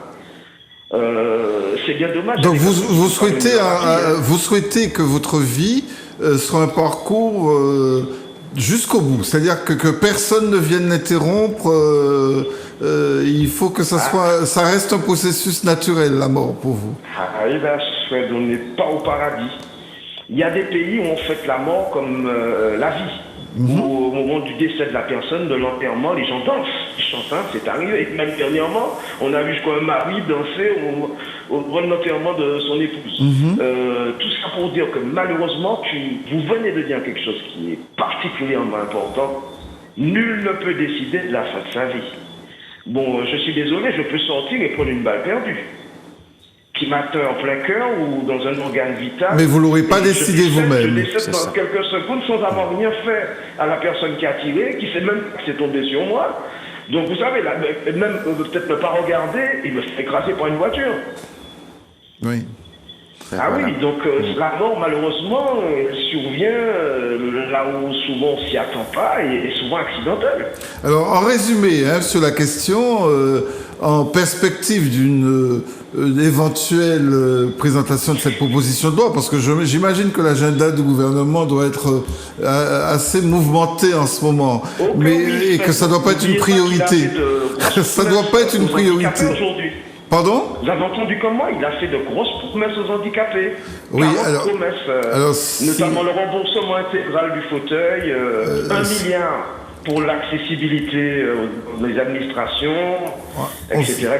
C'est bien dommage. Donc vous souhaitez que votre vie soit un parcours jusqu'au bout, c'est-à-dire que personne ne vienne l'interrompre. Il faut que ça reste un processus naturel, la mort pour vous. Ah, et là, on n'est pas au paradis. Il y a des pays où on fête la mort comme la vie. Au moment du décès de la personne, de l'enterrement, les gens dansent. Ils chantent, hein, c'est arrivé. Et même dernièrement, on a vu un mari danser au moment de l'enterrement de son épouse. Tout ça pour dire que malheureusement, vous venez de dire quelque chose qui est particulièrement important. Nul ne peut décider de la fin de sa vie. Bon, je suis désolé, je peux sortir et prendre une balle perdue qui m'atteint en plein cœur ou dans un organe vital. Mais vous ne l'aurez pas décidé vous-même. Je décède dans quelques secondes sans avoir rien fait à la personne qui a tiré, qui sait même pas que c'est tombé sur moi. Donc vous savez, là, même peut-être ne pas regarder, il me fait écraser par une voiture. Oui. Ah voilà. Oui, donc la mort, malheureusement, elle survient là où souvent on s'y attend pas et est souvent accidentelle. Alors, en résumé, sur la question, en perspective d'une éventuelle présentation de cette proposition de loi, parce que j'imagine que l'agenda du gouvernement doit être assez mouvementé en ce moment, et que ça ne doit pas être une priorité. Ça ne doit pas être une priorité. Pardon? Vous avez entendu comme moi, il a fait de grosses promesses aux handicapés. Oui, notamment le remboursement intégral du fauteuil, 1 milliard pour l'accessibilité des administrations, etc.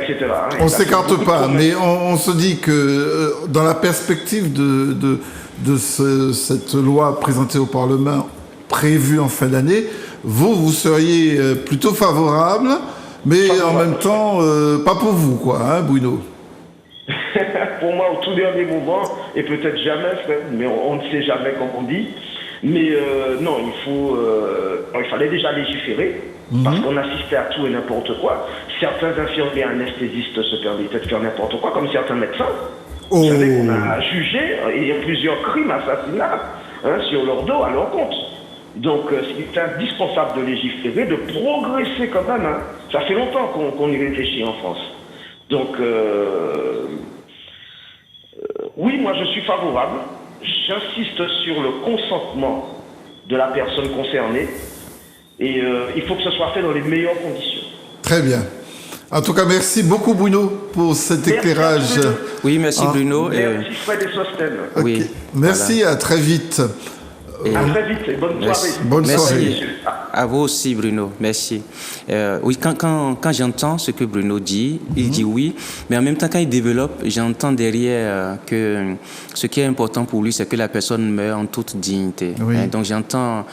On ne s'écarte pas, mais on se dit que dans la perspective de cette loi présentée au Parlement, prévue en fin d'année, vous seriez plutôt favorable. Mais en même temps, pas pour vous, quoi, hein, Bruno? Pour moi, au tout dernier moment, et peut-être jamais, mais on ne sait jamais, comme on dit. Mais non, il fallait déjà légiférer, parce qu'on assistait à tout et n'importe quoi. Certains infirmiers anesthésistes se permettaient de faire n'importe quoi, comme certains médecins. Vous savez qu'on a jugé, il y a plusieurs crimes, assassinats, sur leur dos, à leur compte. Donc, c'est indispensable de légiférer, de progresser quand même. Hein. Ça fait longtemps qu'on y réfléchit en France. Donc, oui, moi je suis favorable. J'insiste sur le consentement de la personne concernée. Et il faut que ce soit fait dans les meilleures conditions. Très bien. En tout cas, merci beaucoup Bruno pour cet éclairage. Oui, merci Bruno. Merci Fred et Sostène. Okay. Oui, merci, voilà. À très vite. À très vite et bonne soirée. Bonne soirée. À vous aussi, Bruno. Merci. Oui, quand j'entends ce que Bruno dit, il dit oui, mais en même temps, quand il développe, j'entends derrière que ce qui est important pour lui, c'est que la personne meure en toute dignité. Oui. Donc, j'entends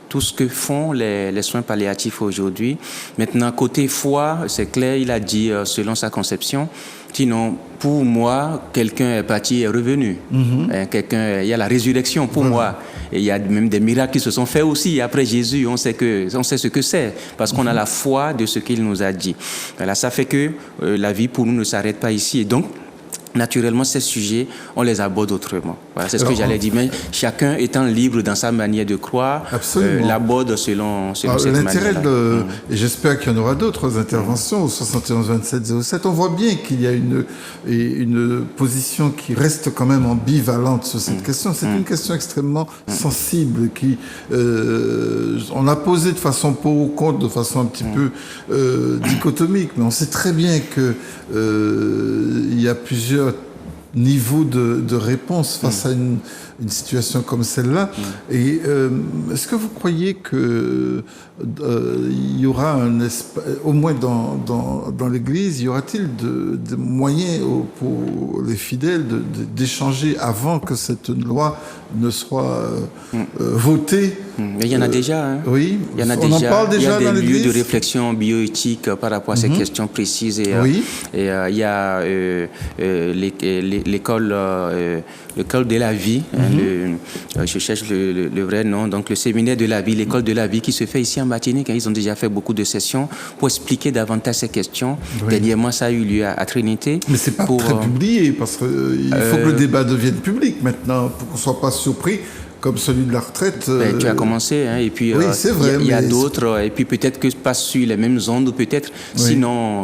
tout ce que font les soins palliatifs aujourd'hui. Maintenant, côté foi, c'est clair, il a dit, selon sa conception, sinon, pour moi, quelqu'un est parti et est revenu. Il y a la résurrection pour moi. Et il y a même des miracles qui se sont faits aussi. Après Jésus, on sait ce que c'est, parce qu'on a la foi de ce qu'il nous a dit. Voilà, ça fait que la vie pour nous ne s'arrête pas ici. Et donc, naturellement, ces sujets, on les aborde autrement. Voilà, c'est ce que j'allais dire. Mais chacun étant libre dans sa manière de croire, l'aborde selon cette l'intérêt manière. Et j'espère qu'il y en aura d'autres interventions au 71 27 07. On voit bien qu'il y a une position qui reste quand même ambivalente sur cette question. C'est une question extrêmement sensible qui, on l'a posée de façon pour ou contre, de façon un petit peu dichotomique, mais on sait très bien que il y a plusieurs niveaux de réponse face à une situation comme celle-là. Et est-ce que vous croyez que il y aura au moins dans l'Église, y aura-t-il de moyens pour les fidèles d'échanger avant que cette loi ne soit votée? Mais il y en a déjà. Hein. Oui, il y en a on déjà. En parle déjà il y a dans des lieux l'Église? De réflexion bioéthique par rapport à ces questions précises. Et, et il y a l'école de la vie. Je cherche le vrai nom. Donc le séminaire de la vie, l'école de la vie qui se fait ici en Martinique. Ils ont déjà fait beaucoup de sessions pour expliquer davantage ces questions. Dernièrement, ça a eu lieu à Trinité. Mais c'est pas très publié parce qu'il faut que le débat devienne public maintenant pour qu'on soit pas surpris. Comme celui de la retraite. Tu as commencé, hein, et puis oui, c'est vrai, il y a d'autres, et puis peut-être que pas sur les mêmes ondes, peut-être. Oui.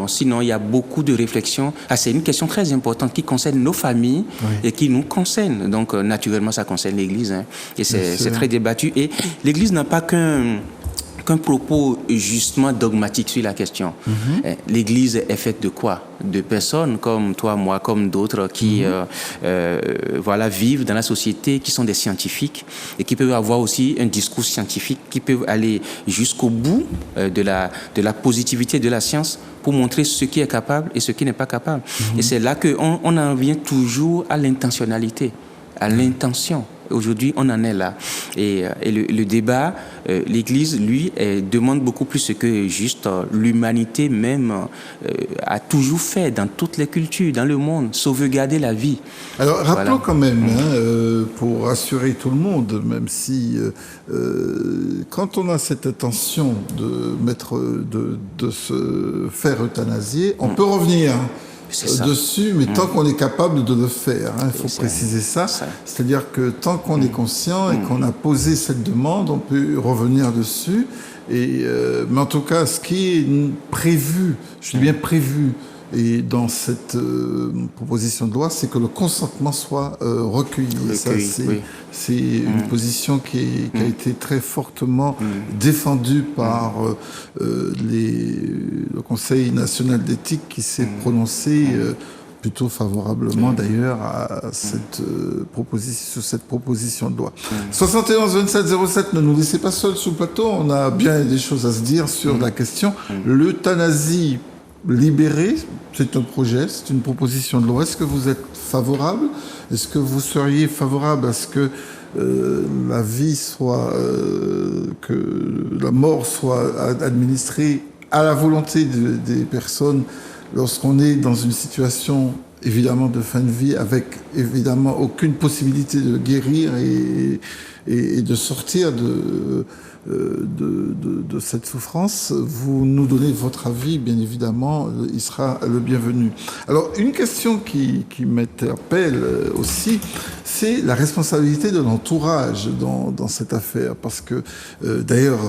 Sinon, il y a beaucoup de réflexions. C'est une question très importante qui concerne nos familles et qui nous concerne. Donc, naturellement, ça concerne l'Église, hein, et c'est très débattu. Et l'Église n'a pas qu'un propos justement dogmatique sur la question. L'Église est faite de quoi? De personnes comme toi, moi, comme d'autres qui vivent dans la société, qui sont des scientifiques et qui peuvent avoir aussi un discours scientifique, qui peuvent aller jusqu'au bout de la positivité de la science pour montrer ce qui est capable et ce qui n'est pas capable. Et c'est là qu'on en vient toujours à l'intentionnalité, à l'intention. Aujourd'hui, on en est là. Et le débat, l'Église, lui, demande beaucoup plus que juste l'humanité même a toujours fait dans toutes les cultures, dans le monde, sauvegarder la vie. Alors, rappelons quand même, pour rassurer tout le monde, même si quand on a cette intention de se faire euthanasier, on peut revenir dessus, mais tant qu'on est capable de le faire, il faut préciser ça. C'est-à-dire que tant qu'on est conscient et qu'on a posé cette demande, on peut revenir dessus. Mais en tout cas, ce qui est prévu, je dis bien prévu, et dans cette proposition de loi, c'est que le consentement soit recueilli. C'est une position qui a été très fortement défendue par le Conseil national d'éthique qui s'est prononcé plutôt favorablement d'ailleurs à cette proposition de loi. 71 27 07, ne nous laissez pas seuls sous le plateau, on a bien des choses à se dire sur la question. L'euthanasie libérée, c'est un projet, c'est une proposition de loi. Est-ce que vous êtes favorable? Est-ce que vous seriez favorable à ce que la vie soit, que la mort soit administrée à la volonté des personnes lorsqu'on est dans une situation évidemment de fin de vie avec évidemment aucune possibilité de guérir et de sortir de cette souffrance? Vous nous donnez votre avis, bien évidemment, il sera le bienvenu. Alors, une question qui m'interpelle aussi, c'est la responsabilité de l'entourage dans cette affaire, parce que, d'ailleurs,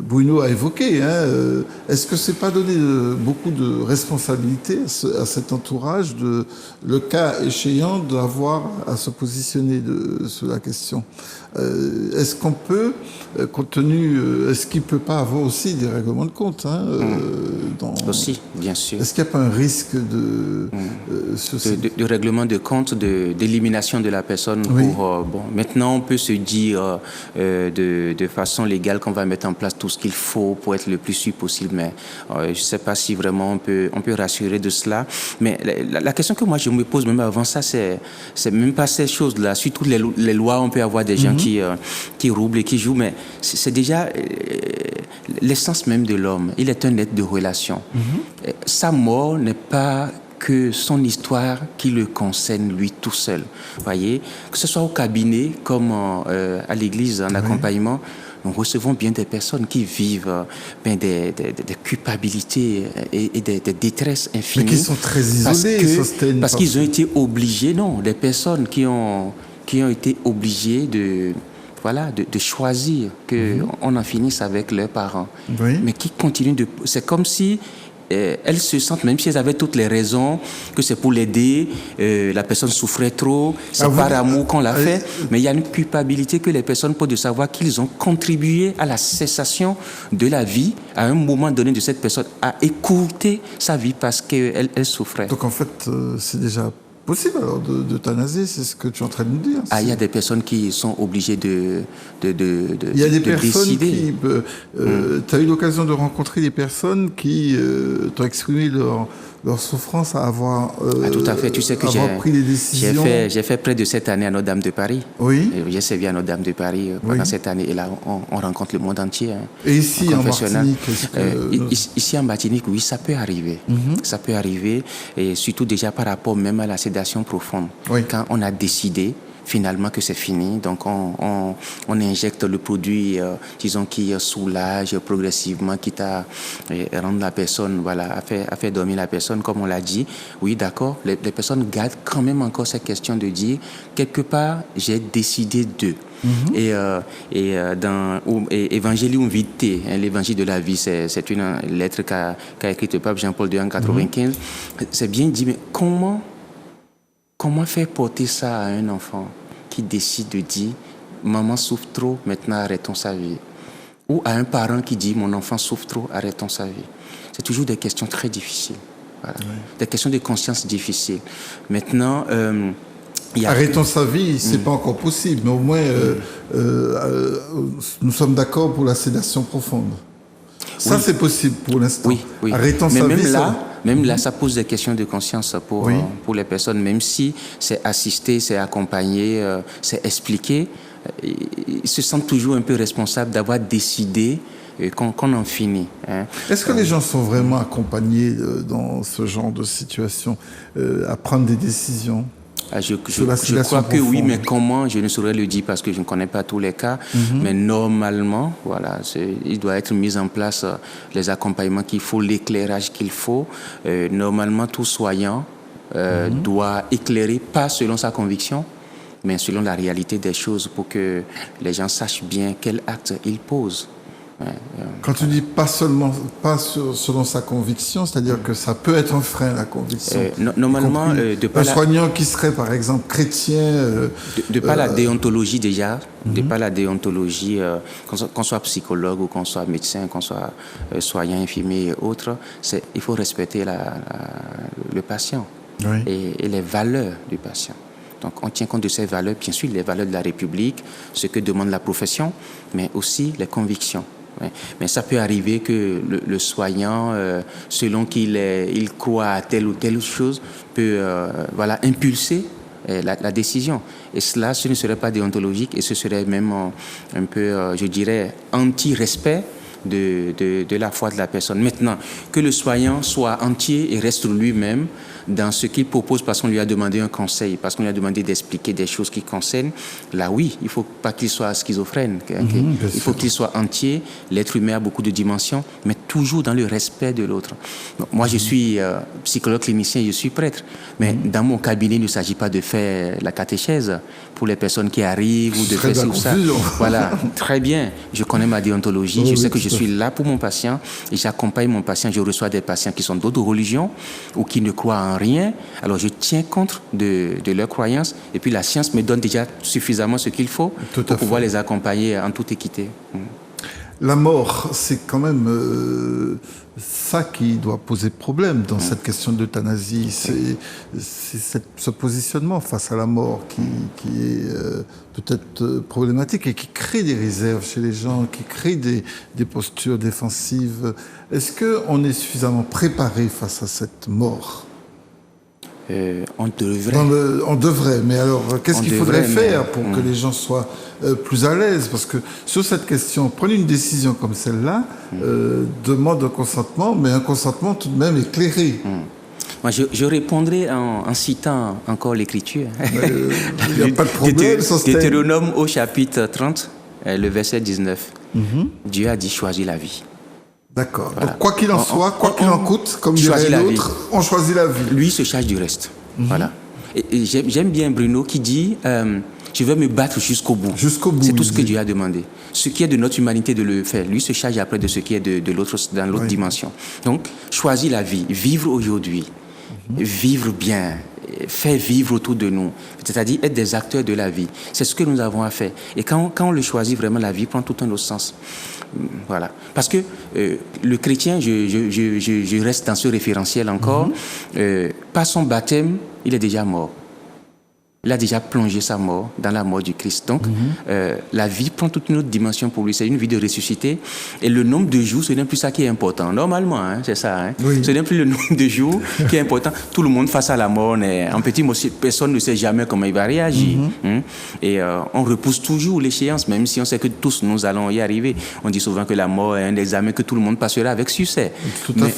Bruno a évoqué, est-ce que c'est pas donner beaucoup de responsabilité à cet entourage, le cas échéant, d'avoir à se positionner sur la question? Est-ce qu'on peut, est-ce qu'il ne peut pas avoir aussi des règlements de compte Aussi, bien sûr. Est-ce qu'il n'y a pas un risque de règlement de compte, d'élimination de la personne? Maintenant, on peut se dire de façon légale qu'on va mettre en place tout ce qu'il faut pour être le plus sûr possible, mais je ne sais pas si vraiment on peut rassurer de cela. Mais la question que moi je me pose même avant ça, c'est même pas ces choses-là. Sur toutes les lois, on peut avoir des gens qui roulent et qui jouent, mais c'est déjà l'essence même de l'homme. Il est un être de relation. Sa mort n'est pas que son histoire qui le concerne lui tout seul. Voyez, que ce soit au cabinet comme à l'église en accompagnement, nous recevons bien des personnes qui vivent des culpabilités et des détresses infinies. Mais qui sont très isolés, parce qu'ils ont été obligés, des personnes qui ont été obligées de choisir qu'on en finisse avec leurs parents. Mais qui continuent de... C'est comme si elles se sentent, même si elles avaient toutes les raisons, que c'est pour l'aider, la personne souffrait trop, c'est par amour qu'on l'a fait, mais il y a une culpabilité que les personnes posent de savoir qu'ils ont contribué à la cessation de la vie, à un moment donné de cette personne, à écourter sa vie parce qu'elle souffrait. Donc en fait, c'est déjà possible alors d'euthanasier, c'est ce que tu es en train de nous dire. Ah, il y a des personnes qui sont obligées de il y a des personnes décider. qui... tu as eu l'occasion de rencontrer des personnes qui t'ont exprimé leur souffrance à avoir, tout à fait. Tu sais que pris des décisions. J'ai fait près de 7 années à Notre-Dame de Paris. Oui. J'ai servi à Notre-Dame de Paris pendant cette année. Et là, on rencontre le monde entier. Et ici, en Martinique ici, en Martinique, oui, ça peut arriver. Ça peut arriver. Et surtout déjà par rapport même à la sédation profonde. Oui. Quand on a décidé finalement que c'est fini. Donc, on injecte le produit, disons, qui soulage progressivement, quitte à rendre la personne, voilà, à faire dormir la personne, comme on l'a dit. Oui, d'accord, les personnes gardent quand même encore cette question de dire, quelque part, j'ai décidé de. Dans Evangelium Vitae, l'évangile de la vie, c'est une lettre qu'a écrite le pape Jean-Paul II en 1995. C'est bien dit, mais comment faire porter ça à un enfant qui décide de dire « Maman souffre trop, maintenant arrêtons sa vie » ou à un parent qui dit « Mon enfant souffre trop, arrêtons sa vie ». C'est toujours des questions très difficiles. Voilà. Oui. Des questions de conscience difficiles. Maintenant... arrêtons sa vie, c'est pas encore possible, mais au moins nous sommes d'accord pour la sédation profonde. Ça, c'est possible pour l'instant. Oui. Arrêtons sa vie. Même là, ça pose des questions de conscience pour les personnes, même si c'est assisté, c'est accompagné, c'est expliqué. Ils se sentent toujours un peu responsables d'avoir décidé qu'on en finit. Hein. Est-ce que les gens sont vraiment accompagnés dans ce genre de situation à prendre des décisions? Je crois que oui, mais comment, je ne saurais le dire parce que je ne connais pas tous les cas. Mais normalement, voilà, il doit être mis en place les accompagnements qu'il faut, l'éclairage qu'il faut. Normalement, tout soignant doit éclairer, pas selon sa conviction, mais selon la réalité des choses pour que les gens sachent bien quel acte ils posent. Quand tu dis pas selon sa conviction, c'est-à-dire que ça peut être un frein, la conviction. Normalement, un soignant qui serait par exemple chrétien. De par la déontologie déjà, de par la déontologie, qu'on soit psychologue ou qu'on soit médecin, qu'on soit soignant, infirmier et autres, il faut respecter le patient et les valeurs du patient. Donc, on tient compte de ces valeurs, bien sûr, les valeurs de la République, ce que demande la profession, mais aussi les convictions. Mais ça peut arriver que le soignant, selon qu'il croit à telle ou telle chose, peut impulser la décision. Et cela, ce ne serait pas déontologique et ce serait même un peu, je dirais, anti-respect de la foi de la personne. Maintenant, que le soignant soit entier et reste lui-même dans ce qu'il propose parce qu'on lui a demandé un conseil, parce qu'on lui a demandé d'expliquer des choses qui concernent, là oui, il ne faut pas qu'il soit schizophrène. Il faut qu'il soit entier. L'être humain a beaucoup de dimensions, mais toujours dans le respect de l'autre. Donc, moi, je suis psychologue clinicien, je suis prêtre, mais dans mon cabinet, il ne s'agit pas de faire la catéchèse pour les personnes qui arrivent ou de faire ci ou ça. Voilà, très bien. Je connais ma déontologie, je sais que je suis là pour mon patient et j'accompagne mon patient. Je reçois des patients qui sont d'autres religions ou qui ne croient en rien. Alors, je tiens compte de leurs croyances et puis la science me donne déjà suffisamment ce qu'il faut pour pouvoir les accompagner en toute équité. La mort, c'est quand même ça qui doit poser problème dans cette question d'euthanasie. C'est ce positionnement face à la mort qui est peut-être problématique et qui crée des réserves chez les gens, qui crée des postures défensives. Est-ce qu'on est suffisamment préparé face à cette mort ? On devrait. Mais alors, qu'est-ce qu'il faudrait faire pour que les gens soient plus à l'aise? Parce que sur cette question, prendre une décision comme celle-là demande un consentement, mais un consentement tout de même éclairé. Moi, je répondrai en citant encore l'Écriture. Il n'y a pas de problème. Deutéronome au chapitre 30, le verset 19. Dieu a dit choisis la vie. D'accord. Voilà. Donc, quoi qu'il en soit, quoi qu'il en coûte, comme dirait l'autre, on choisit la vie. Lui se charge du reste. Voilà. Et j'aime bien Bruno qui dit je vais me battre jusqu'au bout. Jusqu'au bout. C'est tout ce que Dieu a demandé. Ce qui est de notre humanité de le faire. Lui se charge après de ce qui est de l'autre, dans l'autre dimension. Donc, choisis la vie. Vivre aujourd'hui. Vivre bien. faire vivre autour de nous, c'est-à-dire être des acteurs de la vie. C'est ce que nous avons à faire. Et quand on le choisit vraiment, la vie prend tout un autre sens. Voilà. Parce que le chrétien, je reste dans ce référentiel encore, par son baptême, il est déjà mort. Il a déjà plongé sa mort dans la mort du Christ. Donc, la vie prend toute une autre dimension pour lui. C'est une vie de ressuscité. Et le nombre de jours, ce n'est plus ça qui est important. Normalement, c'est ça. Hein. Oui. Ce n'est plus le nombre de jours qui est important. Tout le monde face à la mort, en petit mot, personne ne sait jamais comment il va réagir. Et on repousse toujours l'échéance, même si on sait que tous nous allons y arriver. On dit souvent que la mort est un examen que tout le monde passera avec succès.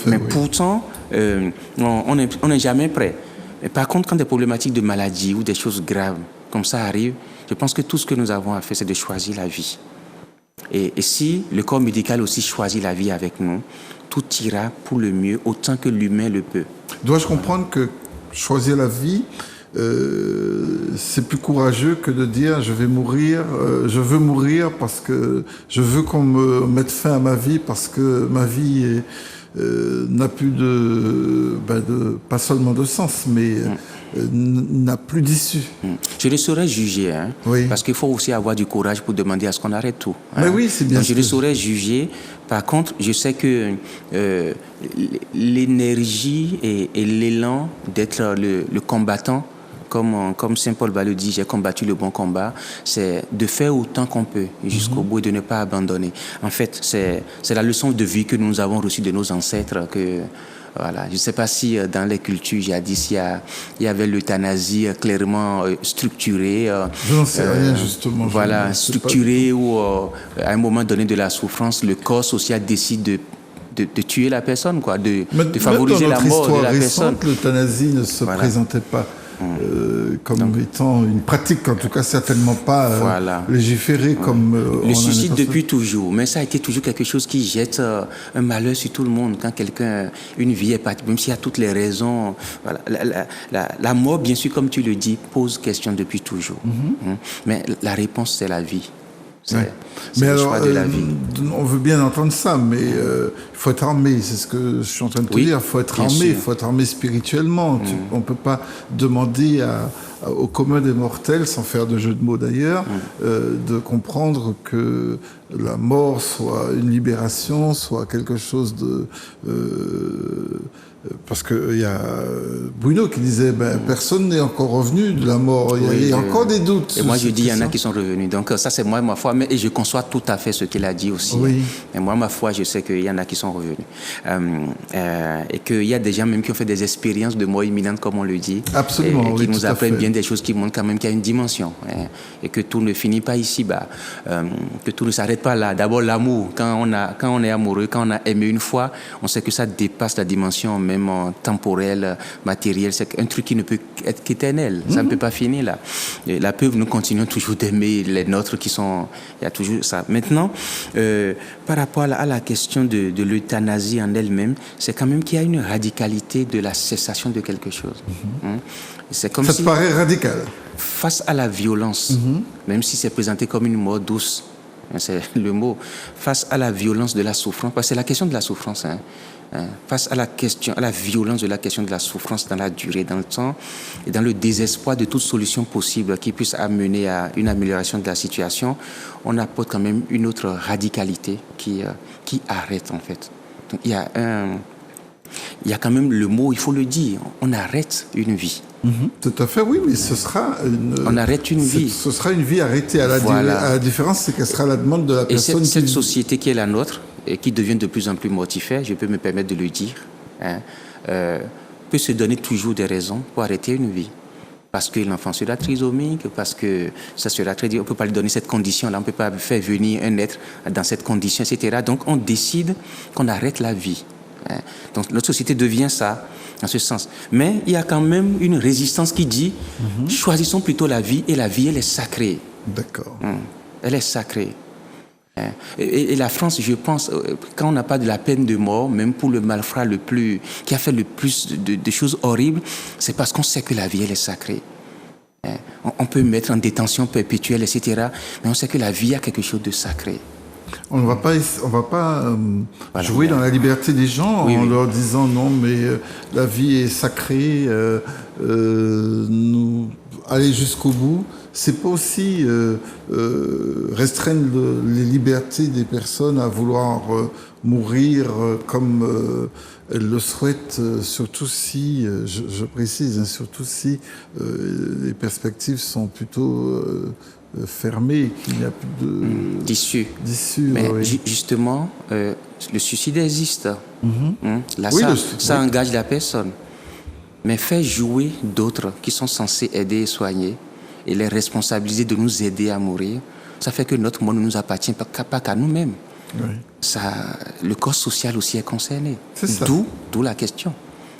Mais pourtant, on n'est jamais prêt. Mais par contre, quand des problématiques de maladie ou des choses graves comme ça arrivent, je pense que tout ce que nous avons à faire, c'est de choisir la vie. Et si le corps médical aussi choisit la vie avec nous, tout ira pour le mieux autant que l'humain le peut. Dois-je comprendre que choisir la vie, c'est plus courageux que de dire je veux mourir parce que je veux qu'on me mette fin à ma vie parce que ma vie n'a plus pas seulement de sens, mais n'a plus d'issue. Je le saurais juger, oui. Parce qu'il faut aussi avoir du courage pour demander à ce qu'on arrête tout. Mais oui, c'est bien. Donc, je le saurais juger. Par contre, je sais que l'énergie et l'élan d'être le combattant, comme Saint Paul va le dire, j'ai combattu le bon combat, c'est de faire autant qu'on peut jusqu'au bout et de ne pas abandonner. En fait, c'est la leçon de vie que nous avons reçue de nos ancêtres. Voilà. Je ne sais pas si dans les cultures jadis, il y avait l'euthanasie clairement structurée. Je n'en sais rien, justement. Voilà, structurée où, à un moment donné de la souffrance, le corps social décide de tuer la personne, quoi, de favoriser la mort de la personne. L'euthanasie ne se présentait pas comme étant une pratique, en tout cas certainement pas légiférée comme... le suicide depuis toujours, mais ça a été toujours quelque chose qui jette un malheur sur tout le monde quand une vie est partie, même s'il y a toutes les raisons. Voilà. La mort, bien sûr, comme tu le dis, pose question depuis toujours. Mais la réponse, c'est la vie. Mais le choix de la vie. On veut bien entendre ça, mais il faut être armé, c'est ce que je suis en train de te dire. Il faut être armé, il faut être armé spirituellement. On ne peut pas demander au commun des mortels, sans faire de jeu de mots d'ailleurs, de comprendre que la mort soit une libération, soit quelque chose de... parce qu'il y a Bruno qui disait personne n'est encore revenu de la mort, il y a encore des doutes. Et moi je dis il y en a qui sont revenus, donc ça c'est moi ma foi, et je conçois tout à fait ce qu'il a dit aussi. Et moi ma foi je sais qu'il y en a qui sont revenus et qu'il y a des gens même qui ont fait des expériences de mort imminente comme on le dit. Absolument, et qui nous apprennent bien des choses qui montrent quand même qu'il y a une dimension et que tout ne finit pas ici bas, que tout ne s'arrête pas là. D'abord l'amour, quand on est amoureux, quand on a aimé une fois, on sait que ça dépasse la dimension même temporel, matériel, c'est un truc qui ne peut être qu'éternel. Ça ne peut pas finir là. Et la preuve, nous continuons toujours d'aimer les nôtres qui sont... Il y a toujours ça. Maintenant, par rapport à la question de l'euthanasie en elle-même, c'est quand même qu'il y a une radicalité de la cessation de quelque chose. C'est comme ça te paraît radical. Face à la violence, même si c'est présenté comme une mort douce, c'est le mot, face à la violence de la souffrance, parce que c'est la question de la souffrance, face à la violence de la question de la souffrance dans la durée, dans le temps, et dans le désespoir de toute solution possible qui puisse amener à une amélioration de la situation, on apporte quand même une autre radicalité qui arrête en fait. Donc, il y a quand même le mot, il faut le dire, on arrête une vie. Tout à fait, oui, mais ce sera on arrête une vie. Ce sera une vie arrêtée. À la différence, c'est qu'elle sera à la demande de la personne. Et cette société qui est la nôtre, et qui devient de plus en plus mortifère, je peux me permettre de le dire, peut se donner toujours des raisons pour arrêter une vie. Parce que l'enfant sera trisomique, parce que ça sera très dur, on ne peut pas lui donner cette condition-là, on ne peut pas faire venir un être dans cette condition, etc. Donc on décide qu'on arrête la vie. Donc notre société devient ça, en ce sens. Mais il y a quand même une résistance qui dit, choisissons plutôt la vie, et la vie, elle est sacrée. D'accord. Elle est sacrée. Et la France, je pense, quand on n'a pas de la peine de mort, même pour le malfrat qui a fait le plus de choses horribles, c'est parce qu'on sait que la vie, elle est sacrée. On peut mettre en détention perpétuelle, etc. Mais on sait que la vie a quelque chose de sacré. On ne va pas jouer dans la liberté des gens en leur disant non, mais la vie est sacrée, aller jusqu'au bout. C'est pas aussi restreindre les libertés des personnes à vouloir mourir comme elles le souhaitent, surtout si, je précise, surtout si les perspectives sont plutôt fermées, qu'il n'y a plus d'issue. Mais justement, le suicide existe. Là, ça engage la personne. Mais faire jouer d'autres qui sont censés aider et soigner et les responsabiliser de nous aider à mourir, ça fait que notre monde ne nous appartient pas qu'à nous-mêmes. Le corps social aussi est concerné. D'où la question.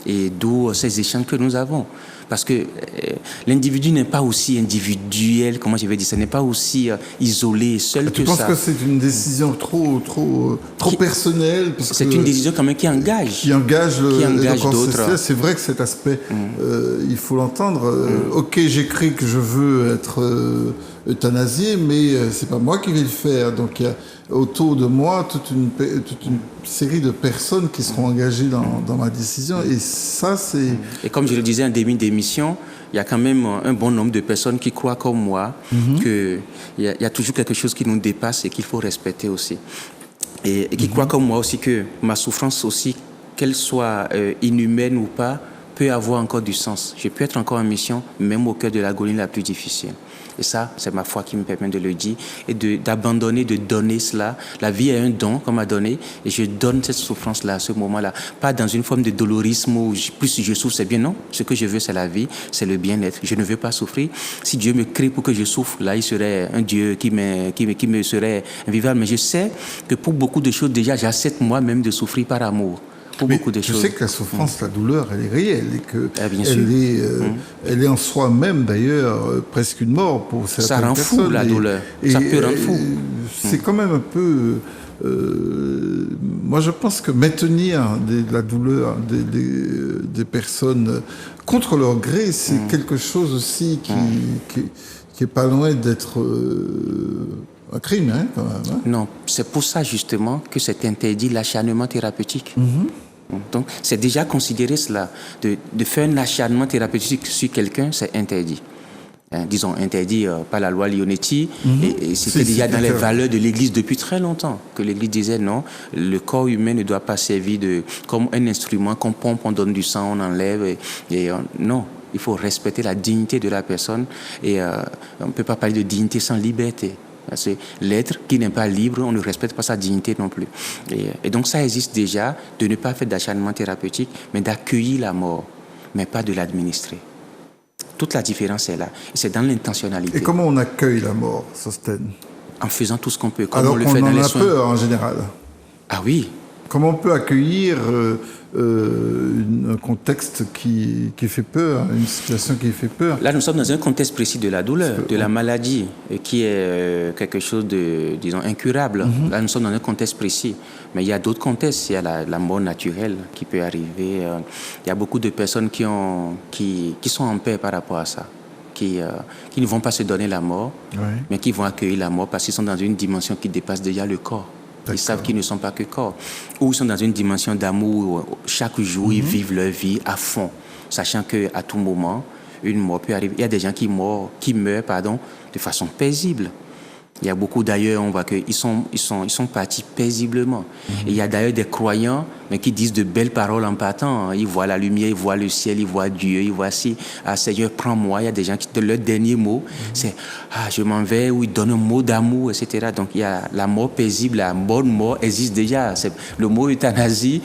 Et d'où ces échanges que nous avons. Parce que l'individu n'est pas aussi individuel, comment je vais dire, ce n'est pas aussi isolé, seul que ça. Tu penses que c'est une décision trop personnelle? C'est une décision quand même qui engage. Qui engage d'autres. C'est vrai que cet aspect, il faut l'entendre. Ok, j'écris que je veux être euthanasié, mais c'est pas moi qui vais le faire. Donc il y a autour de moi toute une série de personnes qui seront engagées dans ma décision. Et ça, c'est... Et comme je le disais en début d'émission, il y a quand même un bon nombre de personnes qui croient comme moi qu'il y a toujours quelque chose qui nous dépasse et qu'il faut respecter aussi. Et qui croient comme moi aussi que ma souffrance aussi, qu'elle soit inhumaine ou pas, peut avoir encore du sens. Je peux être encore en mission, même au cœur de l'agonie la plus difficile. Et ça, c'est ma foi qui me permet de le dire et d'abandonner, de donner cela. La vie est un don qu'on m'a donné et je donne cette souffrance-là à ce moment-là. Pas dans une forme de dolorisme où plus je souffre, c'est bien. Non, ce que je veux, c'est la vie, c'est le bien-être. Je ne veux pas souffrir. Si Dieu me crée pour que je souffre, là, il serait un Dieu qui me serait invivable. Mais je sais que pour beaucoup de choses, déjà, j'accepte moi-même de souffrir par amour. Je sais que la souffrance, la douleur, elle est réelle et que elle est en soi-même d'ailleurs presque une mort pour certaines personnes. Ça rend fou la douleur. Ça peut rendre fou. C'est quand même un peu. Moi, je pense que maintenir la douleur des personnes contre leur gré, c'est quelque chose aussi qui est pas loin d'être un crime, quand même. Non, c'est pour ça justement que c'est interdit l'acharnement thérapeutique. Donc, c'est déjà considéré cela. De faire un acharnement thérapeutique sur quelqu'un, c'est interdit. Disons, interdit par la loi Leonetti. Et c'était déjà dans les valeurs de l'Église depuis très longtemps. Que l'Église disait non, le corps humain ne doit pas servir comme un instrument qu'on pompe, on donne du sang, on enlève. Non, il faut respecter la dignité de la personne. Et on ne peut pas parler de dignité sans liberté. Parce que l'être qui n'est pas libre, on ne respecte pas sa dignité non plus. Et donc ça existe déjà, de ne pas faire d'acharnement thérapeutique, mais d'accueillir la mort, mais pas de l'administrer. Toute la différence est là. Et c'est dans l'intentionnalité. Et comment on accueille la mort, Sostène? En faisant tout ce qu'on peut, comme alors on le fait dans les soins. Alors qu'on en a peur en général. Ah oui. Comment on peut accueillir un contexte qui fait peur, une situation qui fait peur? Là, nous sommes dans un contexte précis de la douleur, de la maladie, qui est quelque chose de, disons, incurable. Là, nous sommes dans un contexte précis. Mais il y a d'autres contextes. Il y a la mort naturelle qui peut arriver. Il y a beaucoup de personnes qui sont en paix par rapport à ça. Qui ne vont pas se donner la mort, mais qui vont accueillir la mort parce qu'ils sont dans une dimension qui dépasse déjà le corps. Ils savent qu'ils ne sont pas que corps. Ou ils sont dans une dimension d'amour où chaque jour, ils vivent leur vie à fond, sachant qu'à tout moment, une mort peut arriver. Il y a des gens qui meurent de façon paisible. Il y a beaucoup d'ailleurs, on voit qu'ils sont partis paisiblement. Et il y a d'ailleurs des croyants, mais qui disent de belles paroles en partant. Ils voient la lumière, ils voient le ciel, ils voient Dieu, ils voient si, Seigneur, prends-moi. Il y a des gens qui, leur dernier mot, c'est je m'en vais, ou ils donnent un mot d'amour, etc. Donc il y a la mort paisible, la bonne mort existe déjà. Le mot euthanasie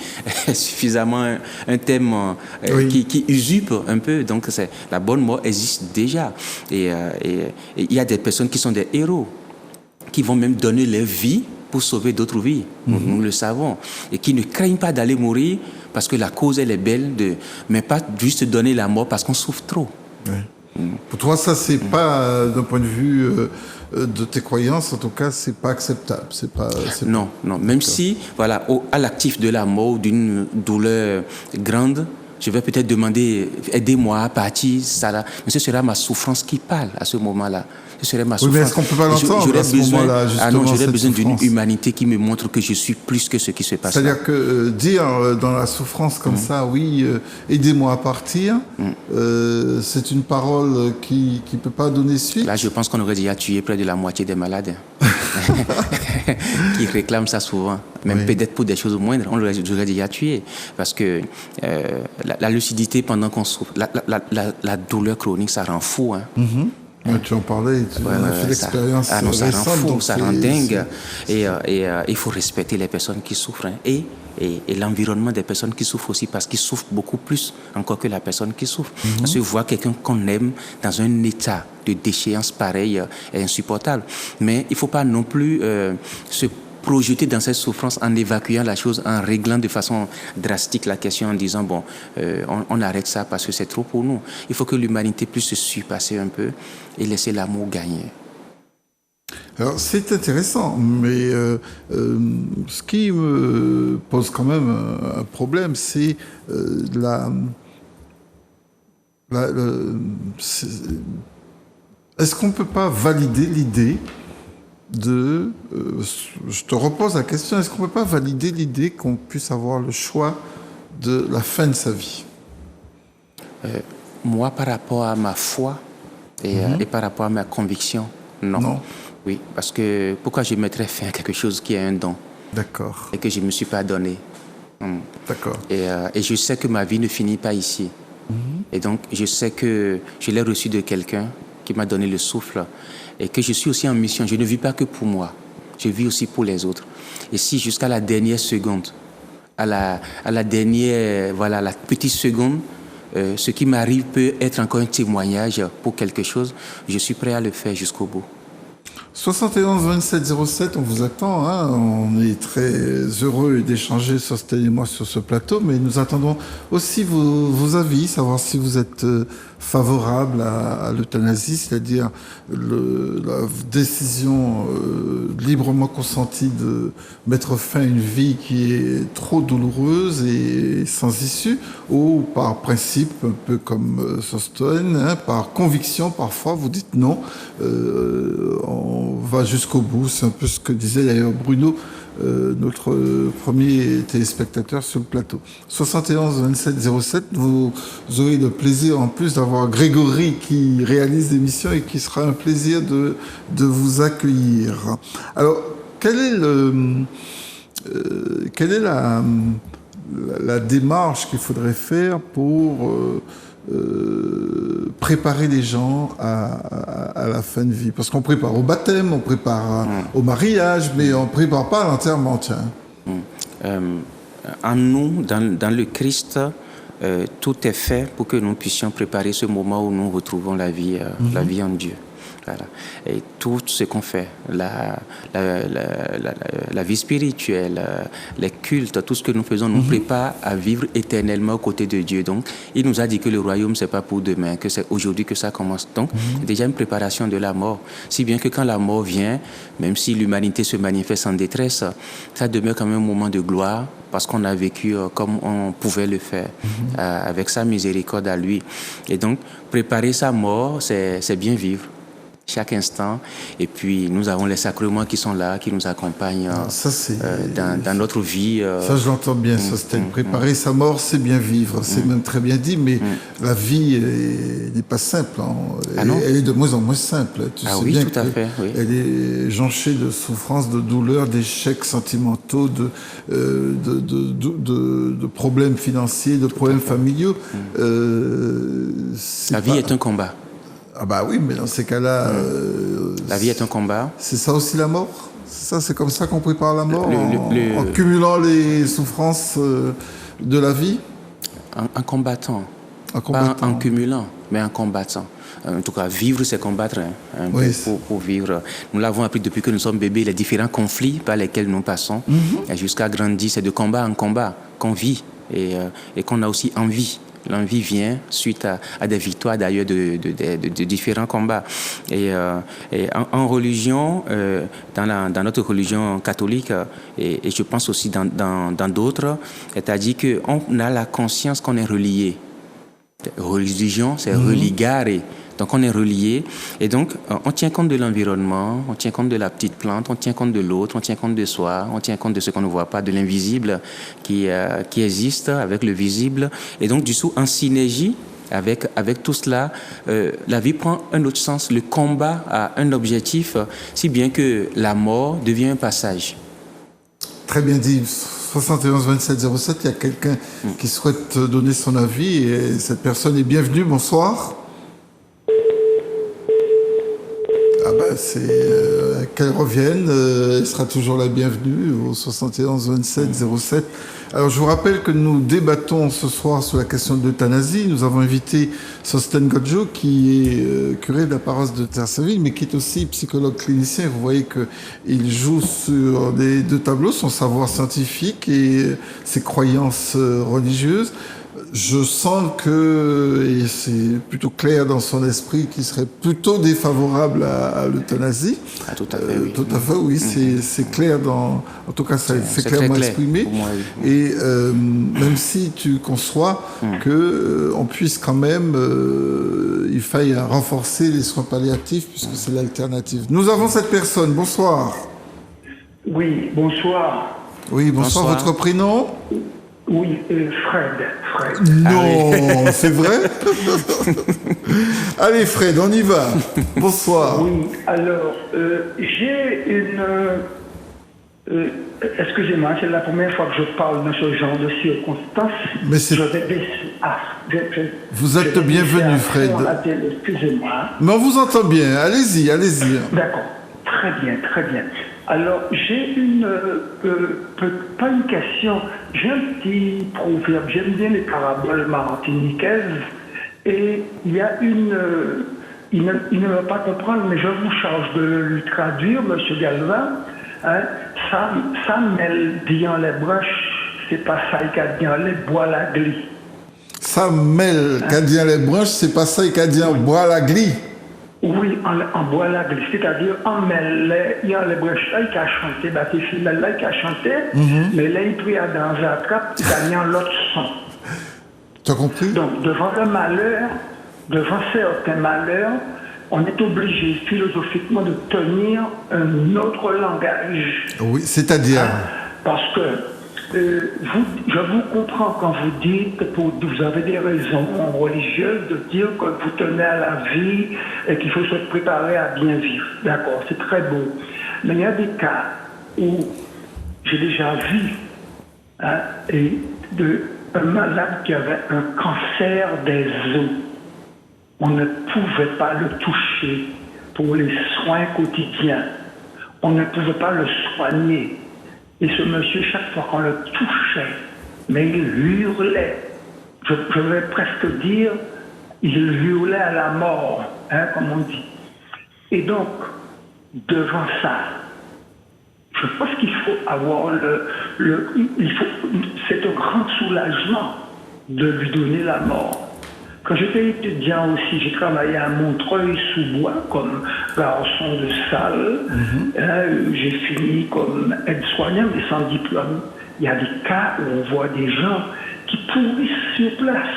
est suffisamment un thème qui usurpe un peu. Donc la bonne mort existe déjà. Et il y a des personnes qui sont des héros, qui vont même donner leur vie pour sauver d'autres vies. Nous le savons. Et qui ne craignent pas d'aller mourir parce que la cause, elle est belle, mais pas juste donner la mort parce qu'on souffre trop. Pour toi, ça, c'est pas, d'un point de vue de tes croyances, en tout cas, c'est pas acceptable. Non. Même si, voilà, à l'actif de la mort, d'une douleur grande, je vais peut-être demander, aidez-moi à partir, ça là. Mais ce sera ma souffrance qui parle à ce moment-là. Ce serait ma souffrance. Oui, mais est-ce qu'on peut pas l'entendre à ce moment-là, justement? Ah non, j'aurais besoin d'une humanité qui me montre que je suis plus que ce qui se passe. C'est-à-dire que dire dans la souffrance comme ça, oui, aidez-moi à partir, c'est une parole qui ne peut pas donner suite. Là, je pense qu'on aurait déjà tué près de la moitié des malades qui réclament ça souvent. Même peut-être pour des choses moindres, on l'aurait déjà tué. Parce que la lucidité pendant qu'on souffre, la douleur chronique, ça rend fou. Hein. Tu en parlais, tu as fait l'expérience ça rend fou, donc ça rend dingue. Et il faut respecter les personnes qui souffrent. Hein. Et l'environnement des personnes qui souffrent aussi, parce qu'ils souffrent beaucoup plus encore que la personne qui souffre. Parce que voir quelqu'un qu'on aime dans un état de déchéance pareil est insupportable. Mais il ne faut pas non plus se projeter dans cette souffrance en évacuant la chose, en réglant de façon drastique la question en disant bon, on arrête ça parce que c'est trop pour nous. Il faut que l'humanité puisse se surpasser un peu et laisser l'amour gagner. Alors c'est intéressant, mais ce qui me pose quand même un problème, c'est est-ce qu'on ne peut pas valider l'idée je te repose la question, est-ce qu'on ne peut pas valider l'idée qu'on puisse avoir le choix de la fin de sa vie? Moi, par rapport à ma foi et par rapport à ma conviction, non. Oui, parce que pourquoi je mettrais fin à quelque chose qui est un don? D'accord. Et que je ne me suis pas donné. D'accord. Et je sais que ma vie ne finit pas ici. Et donc, je sais que je l'ai reçu de quelqu'un qui m'a donné le souffle et que je suis aussi en mission. Je ne vis pas que pour moi, je vis aussi pour les autres. Et si jusqu'à la dernière seconde, à la dernière, voilà, la petite seconde, ce qui m'arrive peut être encore un témoignage pour quelque chose, je suis prêt à le faire jusqu'au bout. 71 27 07, on vous attend. Hein. On est très heureux d'échanger sur Stèle et moi sur ce plateau, mais nous attendons aussi vos avis, savoir si vous êtes favorable à l'euthanasie, c'est-à-dire la décision librement consentie de mettre fin à une vie qui est trop douloureuse et sans issue, ou par principe, un peu comme Sosten, hein, par conviction parfois, vous dites non, on va jusqu'au bout. C'est un peu ce que disait d'ailleurs Bruno, notre premier téléspectateur sur le plateau. 71 27 07, vous aurez le plaisir en plus d'avoir Grégory qui réalise l'émission et qui sera un plaisir de vous accueillir. Alors, quelle est la démarche qu'il faudrait faire pour préparer les gens à la fin de vie? Parce qu'on prépare au baptême, on prépare au mariage, mais on ne prépare pas à l'enterrement. En nous, dans le Christ, tout est fait pour que nous puissions préparer ce moment où nous retrouvons la vie en Dieu. Voilà. Et tout ce qu'on fait, la vie spirituelle, les cultes, tout ce que nous faisons nous prépare à vivre éternellement aux côtés de Dieu. Donc, il nous a dit que le royaume, c'est pas pour demain, que c'est aujourd'hui que ça commence. Donc, déjà une préparation de la mort. Si bien que quand la mort vient, même si l'humanité se manifeste en détresse, ça demeure quand même un moment de gloire parce qu'on a vécu comme on pouvait le faire, avec sa miséricorde à lui. Et donc, préparer sa mort, c'est bien vivre chaque instant. Et puis, nous avons les sacrements qui sont là, qui nous accompagnent dans notre vie. Ça, je l'entends bien. Ça, c'était préparer sa mort, c'est bien vivre. C'est même très bien dit, mais la vie n'est pas simple. Hein. Elle est de moins en moins simple. Tu sais oui, bien tout à fait. Oui. Elle est jonchée de souffrances, de douleurs, d'échecs sentimentaux, de problèmes financiers, de problèmes familiaux. La vie est un combat. Ah bah oui, mais dans ces cas-là... la vie est un combat. C'est ça aussi la mort? C'est comme ça qu'on prépare la mort, en cumulant les souffrances de la vie? En combattant. Pas en cumulant, mais en combattant. En tout cas, vivre, c'est combattre. Pour vivre. Nous l'avons appris depuis que nous sommes bébés, les différents conflits par lesquels nous passons. Et jusqu'à grandir, c'est de combat en combat qu'on vit et qu'on a aussi envie. L'envie vient suite à des victoires d'ailleurs de différents combats. Et en religion, dans notre religion catholique, et je pense aussi dans d'autres, c'est-à-dire qu'on a la conscience qu'on est relié. Religion, c'est religare. Donc on est relié et donc on tient compte de l'environnement, on tient compte de la petite plante, on tient compte de l'autre, on tient compte de soi, on tient compte de ce qu'on ne voit pas, de l'invisible qui existe avec le visible. Et donc du coup, en synergie avec tout cela, la vie prend un autre sens. Le combat a un objectif, si bien que la mort devient un passage. Très bien dit. 71 27 07, il y a quelqu'un qui souhaite donner son avis et cette personne est bienvenue. Bonsoir. Ah ben c'est qu'elle revienne, elle sera toujours la bienvenue au 71 27 07. Alors je vous rappelle que nous débattons ce soir sur la question de l'euthanasie. Nous avons invité Sosten Godjo qui est curé de la paroisse de Terre-Saint-Ville mais qui est aussi psychologue clinicien. Vous voyez qu'il joue sur les deux tableaux, son savoir scientifique et ses croyances religieuses. Je sens que, et c'est plutôt clair dans son esprit, qu'il serait plutôt défavorable à l'euthanasie. Ah, tout à fait, oui. Tout à fait, oui, c'est clair en tout cas, c'est clairement exprimé. Moi, oui. Et même si tu conçois que on puisse quand même, il faille renforcer les soins palliatifs puisque c'est l'alternative. Nous avons cette personne. Bonsoir. Oui, bonsoir. Oui, bonsoir. Votre prénom? Oui, Fred. Non, c'est vrai. Allez Fred, on y va. Bonsoir. Oui, alors, j'ai une... excusez-moi, c'est la première fois que je parle dans ce genre de circonstances. Mais c'est... Vous êtes bienvenu, Fred. Excusez-moi. Mais on vous entend bien. Allez-y. D'accord. Très bien. Alors, j'ai pas une question, j'ai un petit proverbe, j'aime bien les paraboles martiniquaises, et il y a il ne va pas comprendre, mais je vous charge de lui traduire, M. Galvin, hein, ça mêle dit en les branches, c'est pas ça qui a dit en les bois la glie. Ça mêle qu'a dit en les branches, c'est pas ça qui a dit en bois la glie. Oui, en bois la glisse, c'est-à-dire en mêle, il y a les branches là qui a chanté, c'est femelle là qui a chanté, mais là il prit dans un trappe, il a mis en l'autre son. Tu as compris? Donc devant le malheur, devant certains malheurs, on est obligé philosophiquement de tenir un autre langage. Oui, c'est-à-dire parce que je vous comprends quand vous dites que vous avez des raisons religieuses de dire que vous tenez à la vie et qu'il faut se préparer à bien vivre. D'accord, c'est très beau. Mais il y a des cas où j'ai déjà vu un malade qui avait un cancer des os. On ne pouvait pas le toucher pour les soins quotidiens. On ne pouvait pas le soigner. Et ce monsieur, chaque fois qu'on le touchait, mais il hurlait. Je vais presque dire, il hurlait à la mort, comme on dit. Et donc, devant ça, je pense qu'il faut avoir c'est un grand soulagement de lui donner la mort. Quand j'étais étudiant aussi, j'ai travaillé à Montreuil-sous-Bois comme garçon de salle. J'ai fini comme aide-soignant, mais sans diplôme. Il y a des cas où on voit des gens qui pourrissent sur place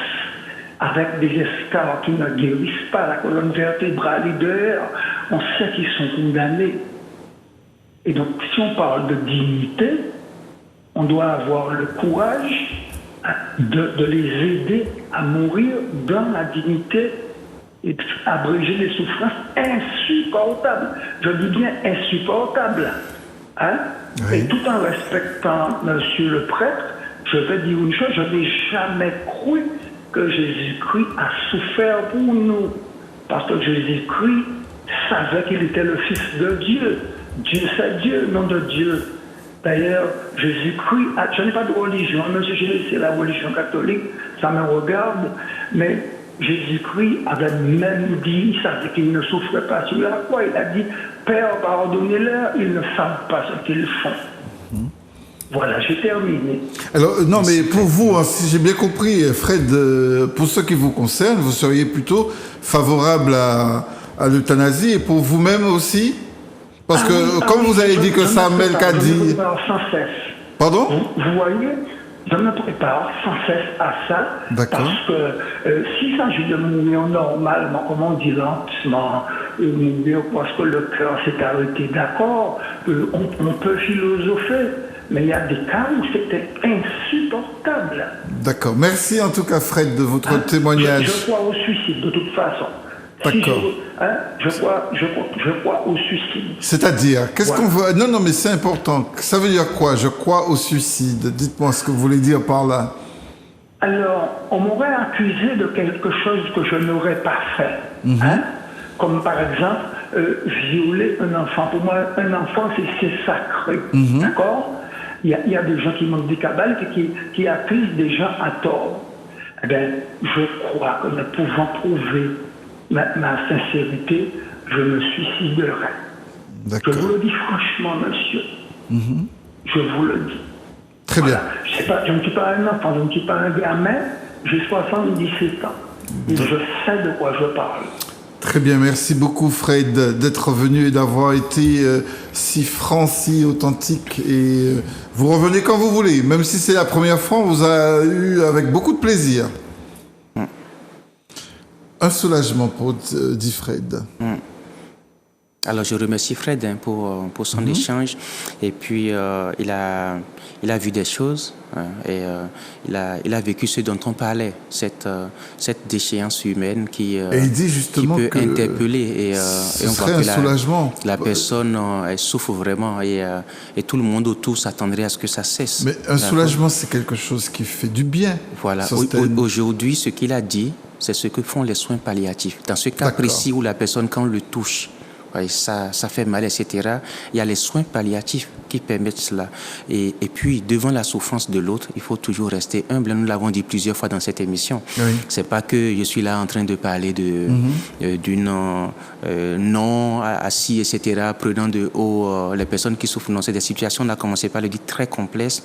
avec des escarres qui ne guérissent pas, la colonne vertébrale est dehors. On sait qu'ils sont condamnés. Et donc, si on parle de dignité, on doit avoir le courage de les aider à mourir dans la dignité et abréger les souffrances insupportables. Je dis bien insupportables. Oui. Et tout en respectant monsieur le prêtre, je vais dire une chose, je n'ai jamais cru que Jésus-Christ a souffert pour nous. Parce que Jésus-Christ savait qu'il était le Fils de Dieu. Dieu, c'est Dieu, nom de Dieu. D'ailleurs, Jésus-Christ, je n'ai pas de religion, monsieur, c'est la religion catholique, ça me regarde, mais Jésus-Christ avait même dit, il savait qu'il ne souffrait pas sur la croix, il a dit, Père, pardonnez-leur, ils ne savent pas ce qu'ils font. Voilà, j'ai terminé. Alors, non, mais pour vous, hein, si j'ai bien compris, Fred, pour ce qui vous concerne, vous seriez plutôt favorable à l'euthanasie et pour vous-même aussi? Parce que, comme vous avez dit que Samuel Kadi... Je me prépare sans cesse. Pardon? Vous voyez, je me prépare sans cesse à ça. D'accord. Parce que s'il s'agit de mourir normalement, comme on dit lentement, mourir parce que le cœur s'est arrêté, d'accord, on peut philosopher. Mais il y a des cas où c'était insupportable. D'accord. Merci en tout cas, Fred, de votre témoignage. Je crois au suicide, de toute façon. D'accord. Je crois au suicide. C'est-à-dire, qu'est-ce qu'on veut... Non, mais c'est important. Ça veut dire quoi? Je crois au suicide. Dites-moi ce que vous voulez dire par là. Alors, on m'aurait accusé de quelque chose que je n'aurais pas fait. Comme par exemple, violer un enfant. Pour moi, un enfant, c'est sacré. D'accord? Il y a des gens qui manquent des cabales qui accusent des gens à tort. Eh bien, je crois que ne pouvant prouver ma sincérité, je me suiciderai. Je vous le dis franchement, monsieur. Je vous le dis. Très bien. Je ne suis pas un enfant, je ne suis pas un gamin, j'ai 77 ans. Et je sais de quoi je parle. Très bien, merci beaucoup Fred d'être venu et d'avoir été si franc, si authentique. Et vous revenez quand vous voulez, même si c'est la première fois, on vous a eu avec beaucoup de plaisir. Un soulagement dit Fred. Alors je remercie Fred pour son échange. Et puis il a vu des choses et il a vécu ce dont on parlait, cette déchéance humaine qui peut interpeller. Et on voit que la personne elle souffre vraiment et tout le monde autour s'attendrait à ce que ça cesse. Mais un soulagement, c'est quelque chose qui fait du bien. Voilà. Aujourd'hui, ce qu'il a dit, c'est ce que font les soins palliatifs. Dans ce cas précis où la personne, quand on le touche, ça fait mal, etc. Il y a les soins palliatifs qui permettent cela. Et puis, devant la souffrance de l'autre, il faut toujours rester humble. Nous l'avons dit plusieurs fois dans cette émission. C'est pas que je suis là en train de parler d'une non assis, etc., prenant de haut les personnes qui souffrent. Non, c'est des situations, on a commencé par le dire, très complexes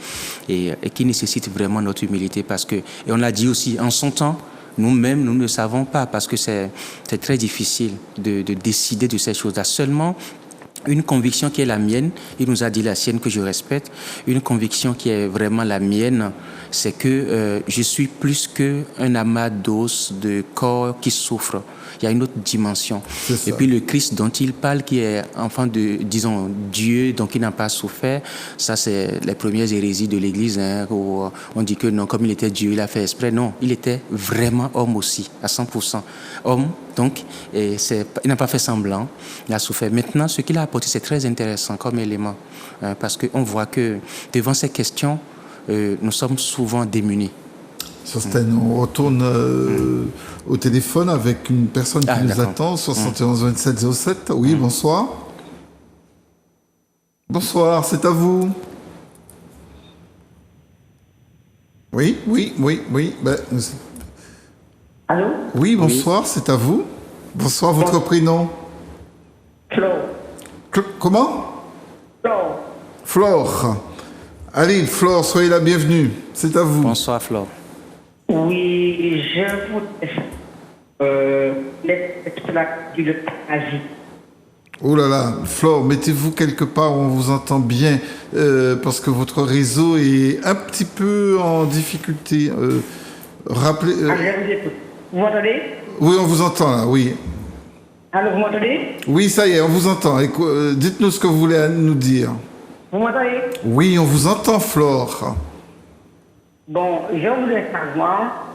et qui nécessitent vraiment notre humilité parce que, et on l'a dit aussi, en son temps, nous-mêmes, nous ne savons pas parce que c'est très difficile de décider de ces choses-là. Seulement, une conviction qui est la mienne, il nous a dit la sienne que je respecte, une conviction qui est vraiment la mienne, c'est que je suis plus qu'un amas d'os, de corps qui souffre. Il y a une autre dimension. Et puis le Christ dont il parle, qui est enfant de, disons, Dieu, donc il n'a pas souffert, ça c'est les premières hérésies de l'Église, où on dit que non, comme il était Dieu, il a fait exprès. Non, il était vraiment homme aussi, à 100%. Homme, donc, il n'a pas fait semblant, il a souffert. Maintenant, ce qu'il a apporté, c'est très intéressant comme élément, parce qu'on voit que devant ces questions, nous sommes souvent démunis. Sosten, on retourne au téléphone avec une personne qui nous attend, 71 27 07. Oui, bonsoir. Bonsoir, c'est à vous. Oui. Allô? Oui, bonsoir, c'est à vous. Bonsoir, votre prénom? Flore. Comment? Flore. Flore. Allez, Flore, soyez la bienvenue. C'est à vous. Bonsoir, Flore. Oui, je voudrais l'exploit de l'euthanasie. Oh là là, Flore, mettez-vous quelque part où on vous entend bien, parce que votre réseau est un petit peu en difficulté. Rappelez. Vous m'entendez? Oui, on vous entend là, oui. Alors, vous m'entendez? Oui, ça y est, on vous entend. Dites-nous ce que vous voulez nous dire. Vous m'entendez? Oui, on vous entend, Flore. Bon, je voudrais savoir,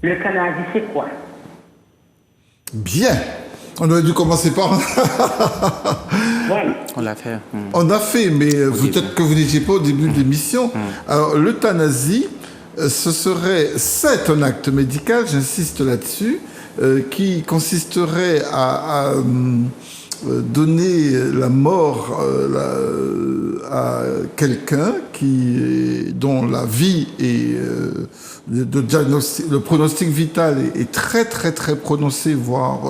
l'euthanasie, c'est quoi? Bien. On aurait dû commencer par... Oui. On l'a fait. On a fait, mais peut-être que vous n'étiez pas au début de l'émission. Alors, l'euthanasie, c'est un acte médical, j'insiste là-dessus, qui consisterait à donner la mort à quelqu'un dont la vie et le pronostic vital est très très très prononcé, voire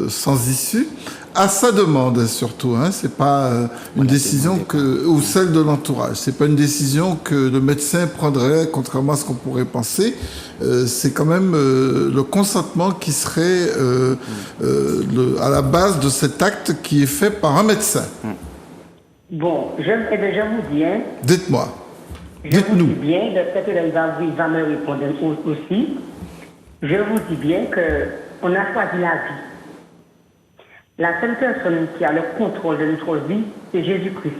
sans issue, à sa demande surtout. Hein. C'est pas une décision ou celle de l'entourage. C'est pas une décision que le médecin prendrait, contrairement à ce qu'on pourrait penser. C'est quand même le consentement qui serait à la base de cet acte qui est fait par un médecin. Bon, je vous dis, hein. Dites-moi. Je vous dis bien, peut-être il va me répondre aussi. Je vous dis bien qu'on a choisi la vie. La seule personne qui a le contrôle de notre vie, c'est Jésus-Christ.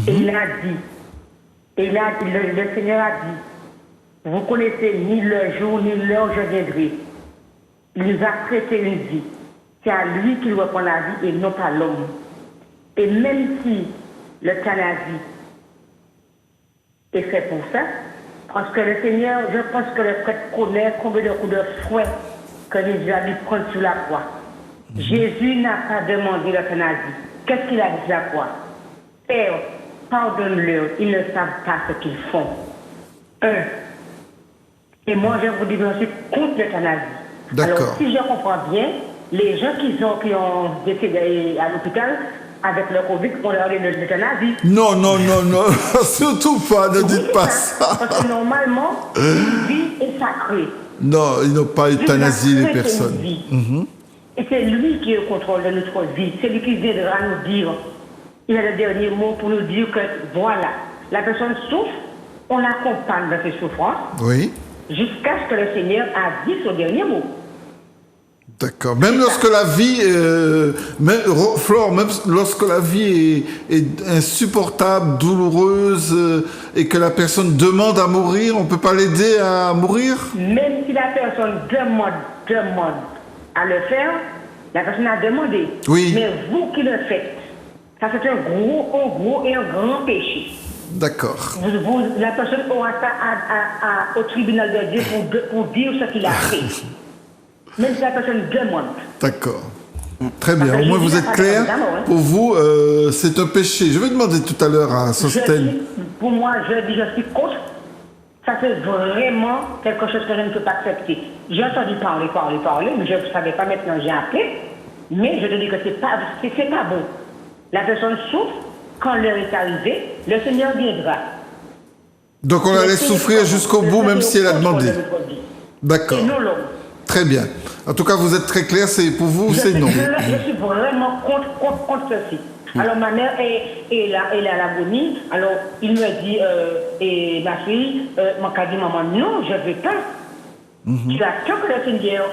Et il a dit, le Seigneur a dit, vous connaissez ni le jour ni l'heure où je viendrai. Il nous a prêté une vie. C'est à lui qu'il reprend la vie et non pas l'homme. Et même si l'euthanasie est fait pour ça, parce que le Seigneur, je pense que le prêtre connaît combien de coups de fouet que Jésus a dû prendre sur la croix. Jésus n'a pas demandé l'euthanasie. Qu'est-ce qu'il a dit à la croix? Père, pardonne-leur, ils ne savent pas ce qu'ils font. Et moi, je vous dis, je suis contre l'euthanasie. Alors, si je comprends bien, les gens qui ont décédé à l'hôpital, avec le Covid, on leur donne l'euthanasie. Non, surtout pas, ne dites pas ça. Parce que normalement, une vie est sacrée. Non, ils n'ont pas euthanasié les personnes. Et c'est lui qui est au contrôle de notre vie. C'est lui qui viendra nous dire. Il a le dernier mot pour nous dire que voilà, la personne souffre, on l'accompagne dans ses souffrances. Oui. Jusqu'à ce que le Seigneur a dit son dernier mot. D'accord. Même lorsque la vie, Flore, même lorsque la vie est insupportable, douloureuse, et que la personne demande à mourir, on ne peut pas l'aider à mourir? Même si la personne demande à le faire, la personne a demandé. Oui. Mais vous qui le faites, ça c'est un gros et un grand péché. D'accord. La personne aura ça au tribunal de Dieu pour dire ce qu'il a fait. Même si la personne demande. D'accord. Très bien. Au moins, vous êtes clair. Pour vous, c'est un péché. Je vais demander tout à l'heure à Sostène. Pour moi, je suis contre. Ça, c'est vraiment quelque chose que je ne peux pas accepter. J'ai entendu parler, mais je ne savais pas maintenant, j'ai appelé. Mais je te dis que c'est pas bon. La personne souffre. Quand l'heure est arrivée, le Seigneur viendra. Donc, on la laisse souffrir jusqu'au bout, même si elle a demandé. D'accord. Et non l'homme. Très bien. En tout cas, vous êtes très clair, c'est pour vous ou c'est non? Je suis vraiment contre ceci. Alors, ma mère est à l'agonie. Alors, il me dit, et ma fille, m'a dit, maman, non, je ne veux pas. Tu attends que le Seigneur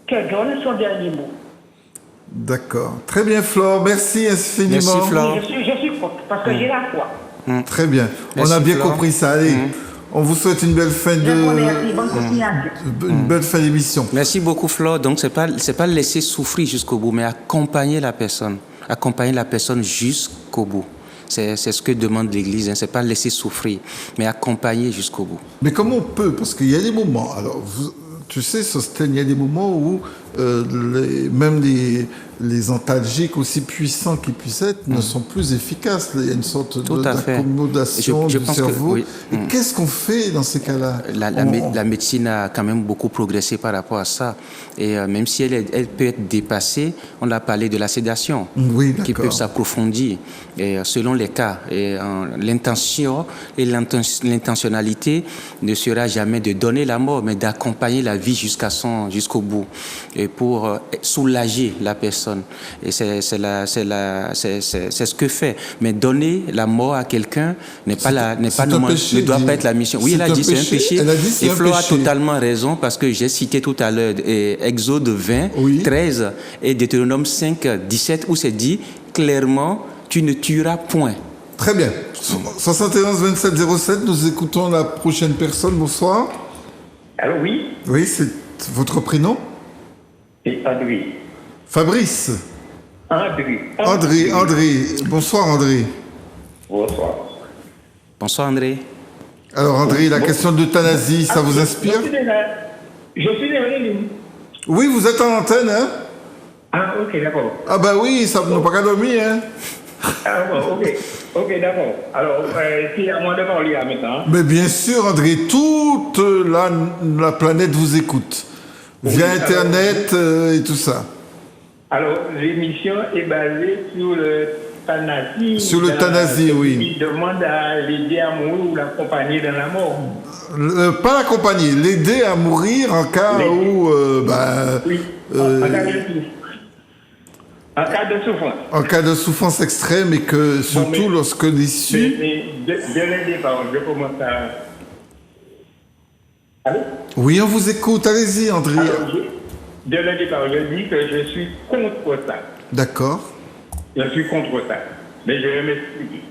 te donne son dernier mot. D'accord. Très bien, Flore. Merci infiniment. Merci, Flore. Oui, je suis contre, parce que j'ai la foi. Très bien. Merci, on a bien Flore. compris ça. Allez. On vous souhaite une belle fin d'émission. Merci beaucoup, Flore. Donc, c'est pas laisser souffrir jusqu'au bout, mais accompagner la personne. Accompagner la personne jusqu'au bout. C'est ce que demande l'Église. Hein. C'est pas laisser souffrir, mais accompagner jusqu'au bout. Mais comment on peut? Parce qu'il y a des moments. Alors, tu sais, Sostène, il y a des moments où même les antalgiques, aussi puissants qu'ils puissent être, ne sont plus efficaces. Il y a une sorte d'accommodation du cerveau. Oui. Et qu'est-ce qu'on fait dans ces cas-là? La médecine a quand même beaucoup progressé par rapport à ça. Et même si elle peut être dépassée, on a parlé de la sédation, qui peut s'approfondir et, selon les cas. Et l'intention et l'intentionnalité ne sera jamais de donner la mort, mais d'accompagner la vie jusqu'au bout. Et pour soulager la personne. Et c'est ce que fait. Mais donner la mort à quelqu'un ne doit pas être la mission. Oui, elle a dit c'est un péché. Et Flore a totalement raison parce que j'ai cité tout à l'heure Exode 20, 13 et Deutéronome 5, 17 où c'est dit clairement tu ne tueras point. Très bien. 71 27 07, nous écoutons la prochaine personne. Bonsoir. Allô, oui. Oui, c'est votre prénom? C'est André. Fabrice. André. Bonsoir, André. Bonsoir. Bonsoir, André. Alors, André, la question de l'euthanasie, ça vous inspire? Je suis désolé. Oui, vous êtes en antenne, hein? Ah, ok, d'accord. Ah, bah oui, ça ne pas qu'à dormir, hein? Ah, bon, ok, d'accord. Alors, c'est à moi de parler à maintenant. Mais bien sûr, André, toute la planète vous écoute. Via Internet et tout ça. Alors, l'émission est basée sur l'euthanasie. Sur l'euthanasie, oui. Il demande à l'aider à mourir ou l'accompagner dans la mort. Pas l'accompagner, l'aider à mourir en cas où... oui, en cas de souffrance. En cas de souffrance extrême et que surtout lorsque l'issue... De l'aider, par exemple, je commence à... Allô? Oui, on vous écoute, allez-y André. Alors, de l'aider, par exemple, je dis que je suis contre ça. D'accord. Je suis contre ça. Mais je vais m'expliquer.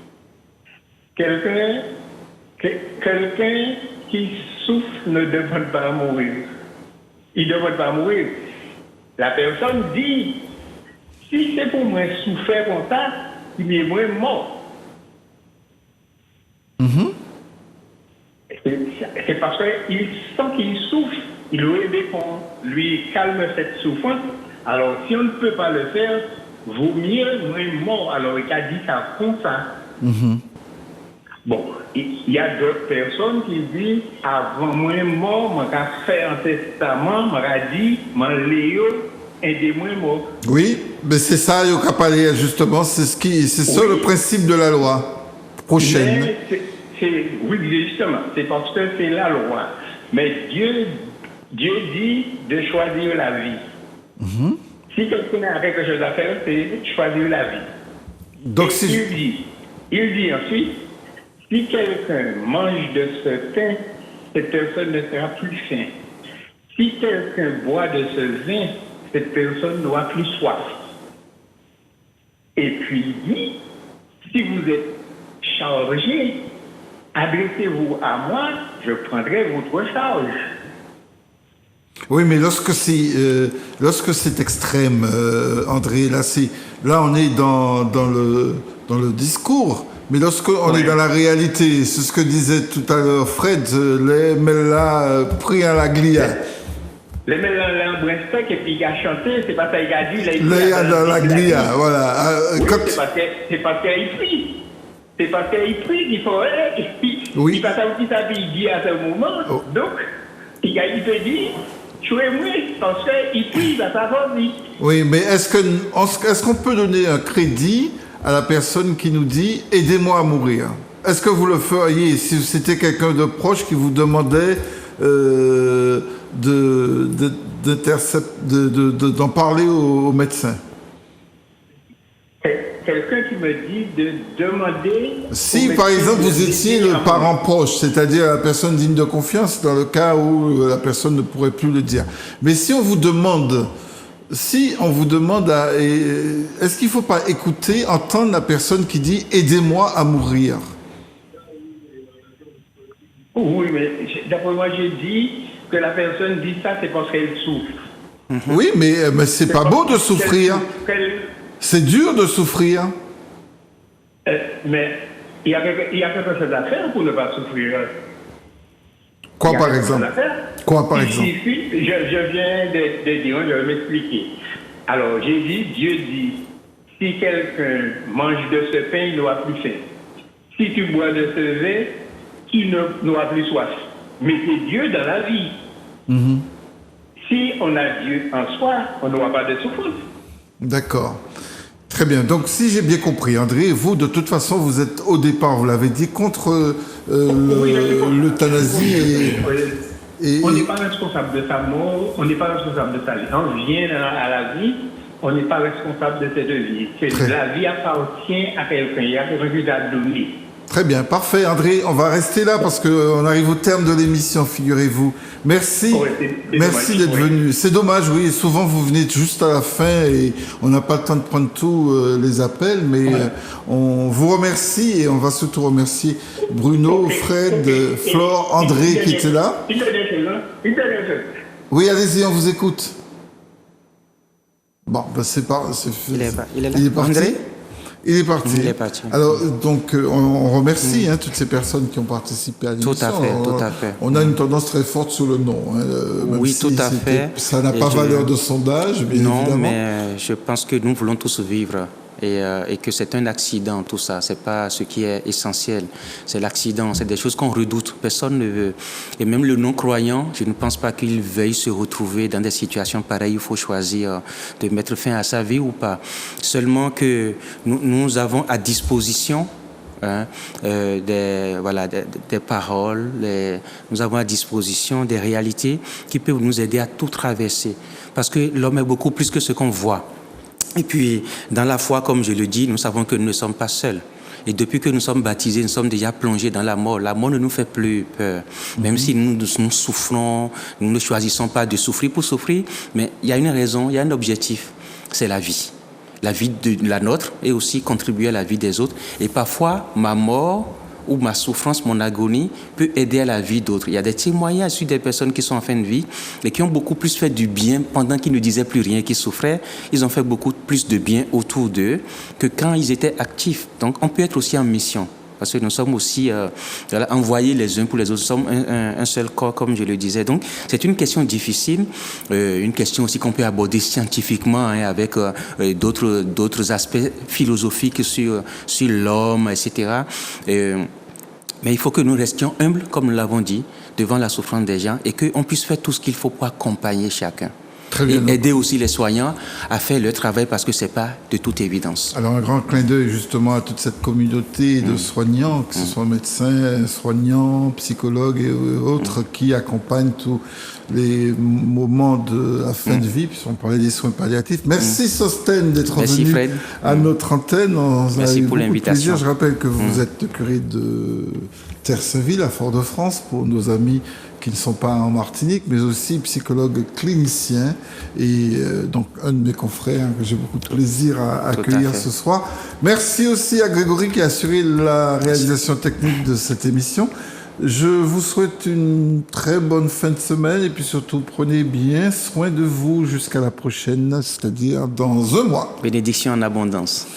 Quelqu'un qui souffre ne demande pas à mourir. Il ne demande pas à mourir. La personne dit, si c'est pour moi souffrir comme ça, il est moins mort. C'est parce qu'il sent qu'il souffre, il doit aider qu'on lui calme cette souffrance. Alors, si on ne peut pas le faire, vaut mieux moins mort. Alors, il a dit ça comme ça. Bon, il y a d'autres personnes qui disent, avant moins mort, je vais faire un testament, je vais dire, Léo, aidez-moi mort. Oui, mais c'est ça, Yoka Palé, justement, c'est ça le principe de la loi prochaine. Oui, justement, c'est parce que c'est la loi. Mais Dieu dit de choisir la vie. Si quelqu'un a quelque chose à faire, c'est choisir la vie. Donc, il dit ensuite, si quelqu'un mange de ce pain, cette personne ne sera plus faim. Si quelqu'un boit de ce vin, cette personne n'aura plus soif. Et puis il dit, si vous êtes chargé, adressez-vous à moi, je prendrai votre charge. Oui, mais lorsque c'est extrême, André, là on est dans le discours, mais lorsqu'on est dans la réalité, c'est ce que disait tout à l'heure Fred, les Mella pris à la glia. Les Mella en Brestec et puis il a chanté, c'est pas ça qu'il a dit. Les dans la glia, voilà. Oui, c'est parce qu'il prie. C'est parce qu'il prie qu'il faut et puis il passe un petit habillé à ce moment. Donc, il peut dire, tuez-moi parce qu'il prie dans sa vie. Oui, mais est-ce qu'on peut donner un crédit à la personne qui nous dit « aidez-moi à mourir » ? Est-ce que vous le feriez si c'était quelqu'un de proche qui vous demandait d'en parler au médecin ? Quelqu'un qui me dit de demander... Si, par exemple, vous étiez le parent proche, c'est-à-dire la personne digne de confiance, dans le cas où la personne ne pourrait plus le dire. Mais si on vous demande... est-ce qu'il ne faut pas écouter, entendre la personne qui dit « aidez-moi à mourir » ? Oui, mais d'après moi, je dis que la personne dit ça, c'est parce qu'elle souffre. Oui, mais c'est pas beau de souffrir. C'est dur de souffrir. Mais il y a quelque chose à faire pour ne pas souffrir. Quoi par exemple ? Je viens de dire, je vais m'expliquer. Alors, j'ai dit, Dieu dit, si quelqu'un mange de ce pain, il n'aura plus faim. Si tu bois de ce vin, tu n'auras plus soif. Mettez Dieu dans la vie. Si on a Dieu en soi, on n'aura pas de souffrance. D'accord. Très bien. Donc, si j'ai bien compris, André, vous, de toute façon, vous êtes au départ, vous l'avez dit, contre l'euthanasie On n'est pas responsable de sa mort, on n'est pas responsable de sa vie. On vient à la vie, on n'est pas responsable de cette vie. La vie appartient à quelqu'un, il y a quelqu'un qui l'a donné. Très bien, parfait, André. On va rester là parce qu'on arrive au terme de l'émission, figurez-vous. Merci, merci d'être venu. C'est dommage, oui. Souvent, vous venez juste à la fin et on n'a pas le temps de prendre tous les appels, mais on vous remercie et on va surtout remercier Bruno, Fred, Flore, André qui étaient là. Oui, allez-y, on vous écoute. Bon, ben c'est pas... Il est là. Il est parti. André ? Il est parti. Il est parti. Alors, donc, on remercie toutes ces personnes qui ont participé à l'émission. Tout à fait. On a une tendance très forte sur le nom. Oui, tout à fait. Ça n'a pas valeur de sondage, bien évidemment. Non, mais je pense que nous voulons tous vivre et que c'est un accident, tout ça. C'est pas ce qui est essentiel. C'est l'accident, c'est des choses qu'on redoute. Personne ne veut. Et même le non-croyant, je ne pense pas qu'il veuille se retrouver dans des situations pareilles. Il faut choisir de mettre fin à sa vie ou pas. Seulement que nous avons à disposition des paroles, nous avons à disposition des réalités qui peuvent nous aider à tout traverser. Parce que l'homme est beaucoup plus que ce qu'on voit. Et puis, dans la foi, comme je le dis, nous savons que nous ne sommes pas seuls. Et depuis que nous sommes baptisés, nous sommes déjà plongés dans la mort. La mort ne nous fait plus peur. Même si nous souffrons, nous ne choisissons pas de souffrir pour souffrir, mais il y a une raison, il y a un objectif, c'est la vie. La vie de la nôtre et aussi contribuer à la vie des autres. Et parfois, ma mort ou ma souffrance, mon agonie peut aider à la vie d'autres. Il y a des témoignages sur des personnes qui sont en fin de vie et qui ont beaucoup plus fait du bien pendant qu'ils ne disaient plus rien, qu'ils souffraient. Ils ont fait beaucoup plus de bien autour d'eux que quand ils étaient actifs. Donc, on peut être aussi en mission. Parce que nous sommes aussi envoyés les uns pour les autres. Nous sommes un seul corps, comme je le disais. Donc, c'est une question difficile, une question aussi qu'on peut aborder scientifiquement avec d'autres aspects philosophiques sur l'homme, etc. Mais il faut que nous restions humbles, comme nous l'avons dit, devant la souffrance des gens et qu'on puisse faire tout ce qu'il faut pour accompagner chacun. Et aider aussi les soignants à faire leur travail parce que ce n'est pas de toute évidence. Alors un grand clin d'œil justement à toute cette communauté de soignants, que ce soit médecins, soignants, psychologues et autres qui accompagnent tous les moments de la fin de vie, puisqu'on parlait des soins palliatifs. Merci Sostène d'être venu Fred. à notre antenne. Merci pour l'invitation. Je rappelle que vous êtes le curé de Terceville à Fort-de-France pour nos amis qui ne sont pas en Martinique, mais aussi psychologue clinicien et donc un de mes confrères que j'ai beaucoup de plaisir à accueillir ce soir. Merci aussi à Grégory qui a assuré la réalisation technique de cette émission. Je vous souhaite une très bonne fin de semaine et puis surtout prenez bien soin de vous jusqu'à la prochaine, c'est-à-dire dans un mois. Bénédiction en abondance.